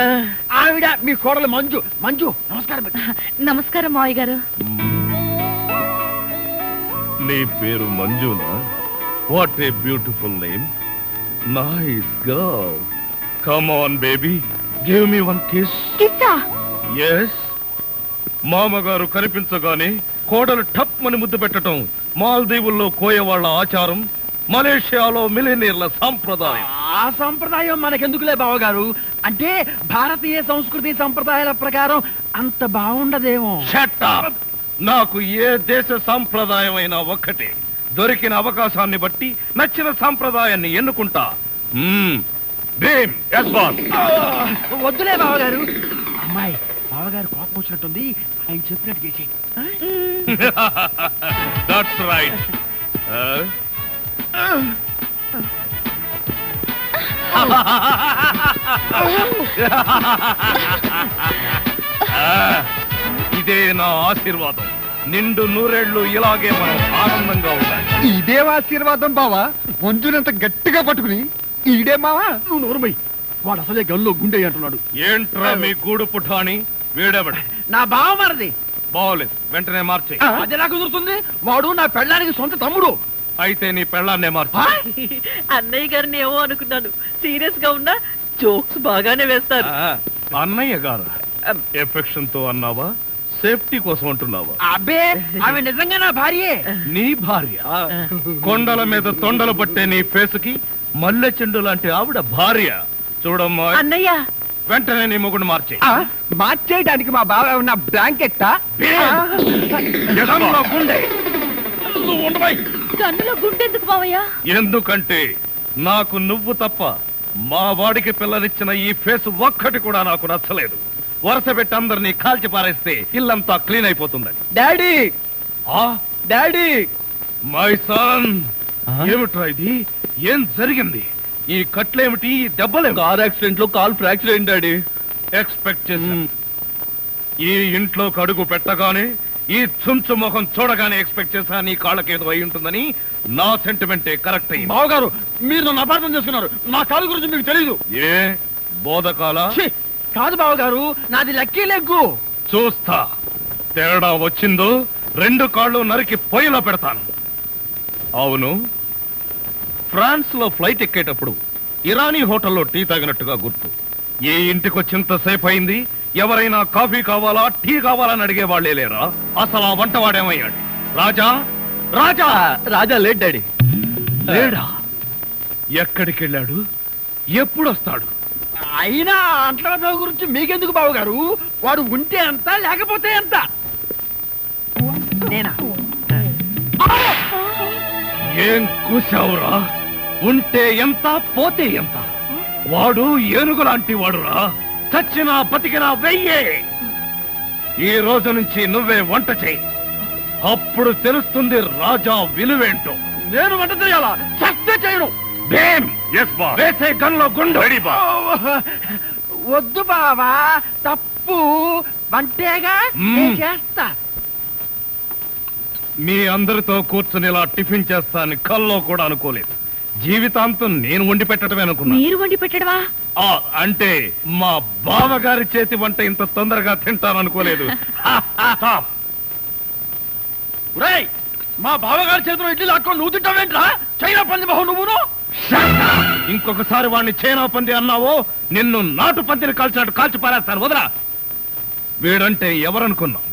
ఆవిడ మీ కోడలు మంజు. మంజు నమస్కారం. నమస్కారం మావయ్య గారు. నీ పేరు మంజునా? What a beautiful name. Nice girl. Come on baby, give me 1 kiss. కిస్సా? ఎస్. మామగారు కనిపించగానే కోడలు టప్ అని ముద్దు పెట్టడం మాల్దీవుల్లో కోయవాళ్ల ఆచారం, మలేషియాలో మిలినీర్ల సాంప్రదాయం. ఆ సంప్రదాయం మనకెందుకులే బావగారు. అంటే భారతీయ సంస్కృతి సంప్రదాయాల ప్రకారం అంత బాగుండదేమో. Shut up! నాకు ఏ దేశ సాంప్రదాయం అయినా ఒక్కటే. దొరికిన అవకాశాన్ని బట్టి నచ్చిన సాంప్రదాయాన్ని ఎన్నుకుంటా. Bhim, yes boss. వద్దులే బావగారు. అమ్మాయి బావగారు కోపం వచ్చినట్టుంది. ఆయన చెప్పినట్టు చేసి. That's right. ఇదే నా ఆశీర్వాదం. నిండు నూరేళ్లు ఇలాగే మనం ఆనందంగా ఉండాలి. ఇదే ఆశీర్వాదం బావా. మంజునంత గట్టిగా పట్టుకుని ఈడే మావా. నువ్వు నోరుమై. వాడు అసలే గల్లో గుండె అంటున్నాడు. ఏంట్రా మీ గూడు పుఠాని? వీడెవడు? నా బావ మరది. బాగోలేదు, వెంటనే మార్చే. అది ఎలా కుదురుతుంది? వాడు నా పెళ్ళానికి సొంత తమ్ముడు. అయితే నీ పెళ్ళాన్నే మార్చు. అన్నయ్య గారిని ఏమో అనుకున్నాను. సీరియస్ గా ఉన్నా జోక్స్ బాగానే వేస్తారు. అన్నయ్య గారు ఎఫెక్షన్ తో అన్నావా, సేఫ్టీ కోసం అంటున్నావా? అబ్బే, ఆమె నిజంగా నా భార్యే. నీ భార్య? కొండల మీద తొండలు పట్టే నీ ఫేసుకి మల్లె చెండు లాంటి ఆవిడ భార్య. చూడమ్మా, అన్నయ్య వెంటనే నీ మొగుడు మార్చే. మార్చేయడానికి మా బావ ఉన్న బ్లాంకెట్టా? గుండె. నువ్వు ఉండవై. కన్నులో గుండెందుకు మావయ్య? ఎందుకంటే నాకు నువ్వు తప్ప మా వాడికి పిల్లనిచ్చిన ఈ ఫేస్ ఒక్కటి కూడా నాకు నచ్చలేదు. వరుస పెట్టి అందరినీ కాల్చి పారేస్తే ఇల్లంతా క్లీన్ అయిపోతుందని. డాడీ, డాడీ, మై సన్, ఏమిట్రా ఇది? ఏం జరిగింది? ఈ కట్లేమిటి? ఈ దెబ్బలేమి? కార్ యాక్సిడెంట్ లో కాల్ ఫ్రాక్చర్ అయింది డాడీ. ఎక్స్పెక్ట్ చేశాను. ఈ ఇంట్లోకి అడుగు పెట్టగానే, ఈ చుంచు ముఖం చూడగానే ఎక్స్పెక్ట్ చేశా నీ కాళ్ళకేదో అయి ఉంటుందని. నా సెంటిమెంటే కరెక్ట్ అయింది. బావగారు మీరు నన్ను అపార్థం చేసుకున్నారు. నా కాలు గురించి మీకు తెలీదు. ఏ బోధకాల? కాదు బావగారు, నాది లక్కీ లెగ్గు. చూస్తా. తేడా వచ్చిందో 2 కాళ్ళు నరికి పొయ్యిలో పెడతాను. అవును, ఫ్రాన్స్ లో ఫ్లైట్ ఎక్కేటప్పుడు ఇరానీ హోటల్లో టీ తాగినట్టుగా గుర్తు. ఏ ఇంటికొచ్చింతసేపు అయింది, ఎవరైనా కాఫీ కావాలా, టీ కావాలని అడిగే వాళ్లే లేరా? అసలు ఆ వంటవాడేమయ్యాడు? రాజా, రాజా, రాజా లేట్ డాడీ. లేడా? ఎక్కడికి వెళ్ళాడు? ఎప్పుడొస్తాడు? అయినా అంట్ల గురించి మీకెందుకు బావగారు? వాడు ఉంటే ఎంత, లేకపోతే ఎంత? నేనా? ఏం కూసావురా? ఉంటే ఎంత, పోతే ఎంత? వాడు ఏనుగు లాంటి వాడురా. చచ్చినా బతికినా వెయ్యే. ఈ రోజు నుంచి నువ్వే వంట చేయి. అప్పుడు తెలుస్తుంది రాజా విలువేంటో. నేను వంట చేయాలా? చస్తే చేయను. భీమ్, వేసే గన్లో గుండు. వద్దు బావా, తప్పు. వంటేగా నేను చేస్తా. మీ అందరితో కూర్చుని ఇలా టిఫిన్ చేస్తానని కల్లో కూడా అనుకోలేదు. జీవితాంతం నేను వండి పెట్టడమే అనుకున్నా. మీరు వండి పెట్టడమా? అంటే మా బావగారి చేతి వంట ఇంత తొందరగా తింటాననుకోలేదు. మా బావగారి చేతిలో ఇడ్లీ లాక్కొని నువ్వు తింటావేంట్రా? చైనా పంది మొహం నువ్వును. ఇంకొకసారి వాడిని చైనా పంది అన్నావో నిన్ను నాటు పందిని కాల్చినట్టు కాల్చి పారేస్తాను. వదరా. వీడంటే ఎవరనుకున్నావు?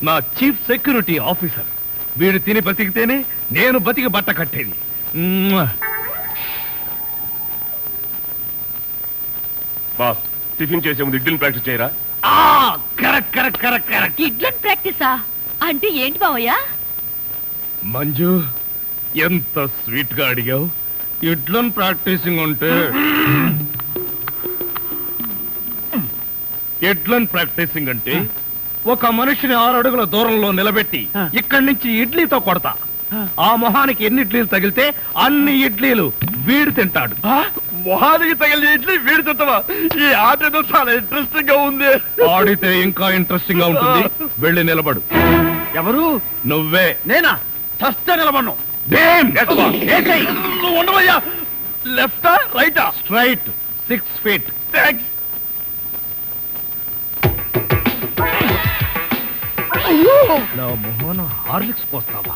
నా చీఫ్ సెక్యూరిటీ ఆఫీసర్. వీడు తిని బతికితేనే నేను బతికి బట్ట కట్టేది. బాస్, టిఫిన్ చేసే ముందు ఇడ్లీని ప్రాక్టీస్ చేయరా? Correct correct correct correct. ఇడ్లన్ ప్రాక్టీసా? అంటే ఏంటి మావయ్య? మంజు ఎంత స్వీట్ గా అడిగావు. ఇడ్లను ప్రాక్టీసింగ్ ఉంటే ప్రాక్టీసింగ్ అంటే ఒక మనిషిని 6 అడుగుల దూరంలో నిలబెట్టి ఇక్కడి నుంచి ఇడ్లీతో కొడతా. ఆ మొహానికి ఎన్ని ఇడ్లీలు తగిలితే అన్ని ఇడ్లీలు వీడు తింటాడు. మొహానికి తగిలిన ఇడ్లీ వీడి తింటావా? ఈ ఆట ఏదో చాలా ఇంట్రెస్టింగ్ గా ఉంది. ఆడితే ఇంకా ఇంట్రెస్టింగ్ గా ఉంటుంది. వెళ్ళి నిలబడు. ఎవరు? నువ్వే. నేనా? చస్తే నిలబడ్ను. నువ్వు ఉండవయ్యా. లెఫ్టా రైటా? Straight 6 feet. థాంక్స్. నా మొహన హార్లిక్స్ పోస్తావా?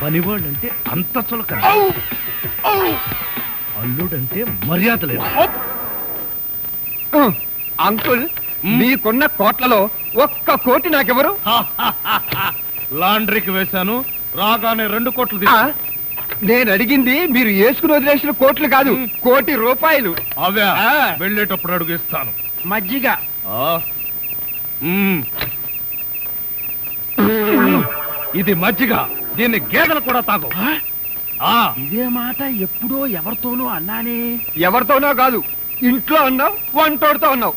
పనివాళ్ళంటే అంత చులకన, అల్లుడంటే మర్యాద లేదు. అంకుల్, మీకున్న కోట్లలో 1 కోటి నాకెవరు? లాండ్రీకి వేశాను, రాగానే 2 కోట్లు ఆ, తీసా. నేను అడిగింది మీరు వేసుకుని వదిలేసిన కోట్లు కాదు, 1 కోటి రూపాయలు. అవే ఆ. వెళ్ళేటప్పుడు అడుగు ఇస్తాను. మజ్జిగ. ఇది మజ్జిగ, దీన్ని గేదెలు కూడా తాగు. ఇదే మాట ఎప్పుడో ఎవరితోనూ అన్నానే. ఎవరితోనో కాదు, ఇంట్లో అన్నావు, వంటోడుతో అన్నావు.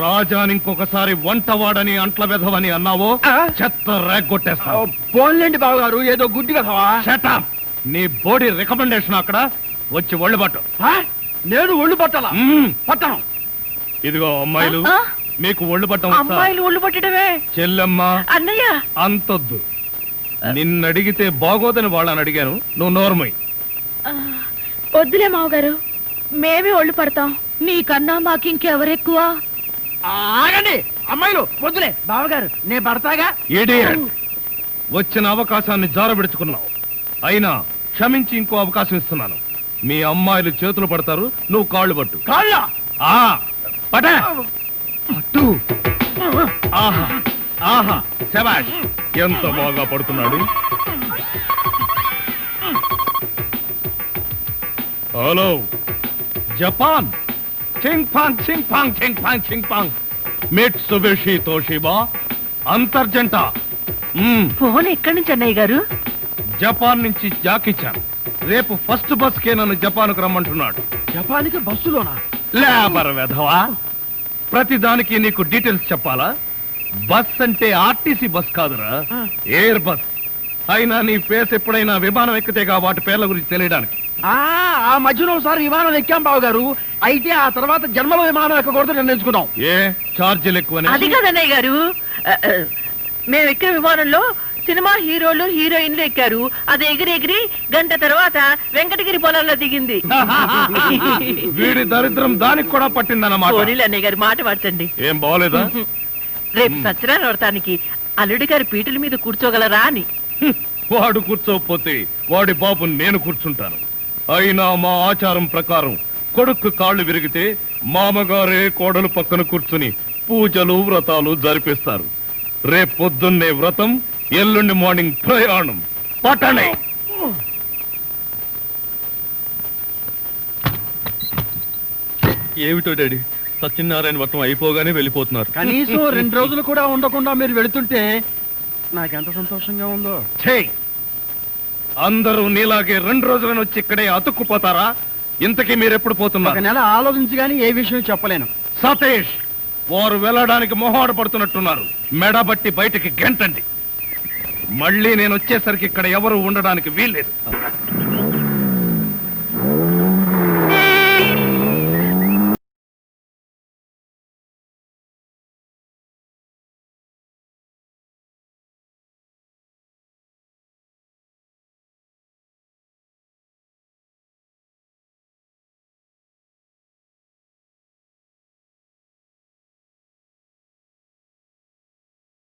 రాజాని ఇంకొకసారి వంటవాడని అంట్ల వెధవని అన్నావో ఆ. చెత్త రేగొట్టేస్తావు. పోన్లేండి బావగారు, ఏదో గుడ్డి కదవా. Shut up. నీ బోడీ రికమెండేషన్ అక్కడ వచ్చి ఒళ్ళు పట్టు. నేను ఒళ్ళు పట్టాలా? పట్టను. ఇదిగో అమ్మాయిలు, ఆ? మీకు ఒళ్ళు పట్టం వస్తా? అమ్మాయిలు ఒళ్ళు పట్టడమే. చెల్లెమ్మ అన్నయ్య అంతొద్దు. నిన్నడిగితే బాగోదని వాళ్ళని అడిగాను, నువ్వు నోర్మై. వద్దులే మావగారు, మేమే ఒళ్ళు పడతాం. నీకన్నా మాకింకెవరెక్కువ? ఆగండి అమ్మాయిలు, వద్దులే బావగారు, నేను పడతాగా. ఇడియట్. వచ్చిన అవకాశాన్ని జారబెడుచుకున్నావు. అయినా క్షమించి ఇంకో అవకాశం ఇస్తున్నాను. మీ అమ్మాయిలు చేతులు పడతారు, నువ్వు కాళ్ళు పట్టు. కాళ్ళ. ఆ పట పట్టు. ఆహా ఆహా, శభాష్, ఎంత బాగా పడుతున్నాడు. Hello Japan. చింగ్ పాంగ్ చింగ్ పాంగ్ చింగ్ పాంగ్ చింగ్ పాంగ్. మిట్సుబిషి తోషిబా అంతర్జంట. ఫోన్ ఎక్కడి నుంచి అన్నయ్య గారు? జపాన్ నుంచి జాకిచాన్. రేపు ఫస్ట్ బస్ కే నన్ను జపాన్కు రమ్మంటున్నాడు. జపానికి బస్సులోనా? లేబర్ వెధవా, ప్రతి దానికి నీకు డీటెయిల్స్ చెప్పాలా? బస్ అంటే ఆర్టీసీ బస్ కాదురా, ఎయిర్ బస్. అయినా నీ ఫేస్ ఎప్పుడైనా విమానం ఎక్కితేగా వాటి పేర్ల గురించి తెలియడానికి. ఆ మధ్యలో ఒకసారి విమానం ఎక్కాం బావగారు. అయితే ఆ తర్వాత జన్మలో విమానం ఎక్కకూడదు నిర్ణయించుకున్నాం. ఏ ఛార్జీలు ఎక్కువని? అది కాదన్నయ్య గారు, మేము ఎక్కిన విమానంలో సినిమా హీరోలు హీరోయిన్లు ఎక్కారు. అది ఎగిరి ఎగిరి గంట తర్వాత వెంకటగిరి పొలంలో దిగింది. వీడి దరిద్రం దానికి కూడా పట్టిందన్నమాట. పోనీలు అన్నయ్య గారు, మాట పడతండి. ఏం బాగోలేదా? రేపు సత్యనారాయణ వ్రతానికి అల్లుడి గారి పీటల మీద కూర్చోగలరా అని. వాడు కూర్చోకపోతే వాడి బాబు నేను కూర్చుంటాను. అయినా మా ఆచారం ప్రకారం కొడుకు కాళ్ళు విరిగితే మామగారే కోడలు పక్కన కూర్చుని పూజలు వ్రతాలు జరిపిస్తారు. రేపు పొద్దున్నే వ్రతం, ఎల్లుండి మార్నింగ్ ప్రయాణం. పట్టణే. ఏమిటో డాడీ, సత్యనారాయణ వ్రతం అయిపోగానే వెళ్ళిపోతున్నారు. కనీసం 2 రోజులు కూడా ఉండకుండా మీరు వెళుతుంటే నాకెంత సంతోషంగా ఉందో. అందరూ నీలాగే 2 రోజులను వచ్చి ఇక్కడే అతుక్కుపోతారా? ఇంతకీ మీరెప్పుడు 1 పోతున్నారు? నెల ఆలోచించి గానీ ఏ విషయం చెప్పలేను. సతీష్, వారు వెళ్ళడానికి మొహాడు పడుతున్నట్టున్నారు. మెడబట్టి బయటికి గెంటండి. మళ్ళీ నేను వచ్చేసరికి ఇక్కడ ఎవరు ఉండడానికి వీల్లేదు.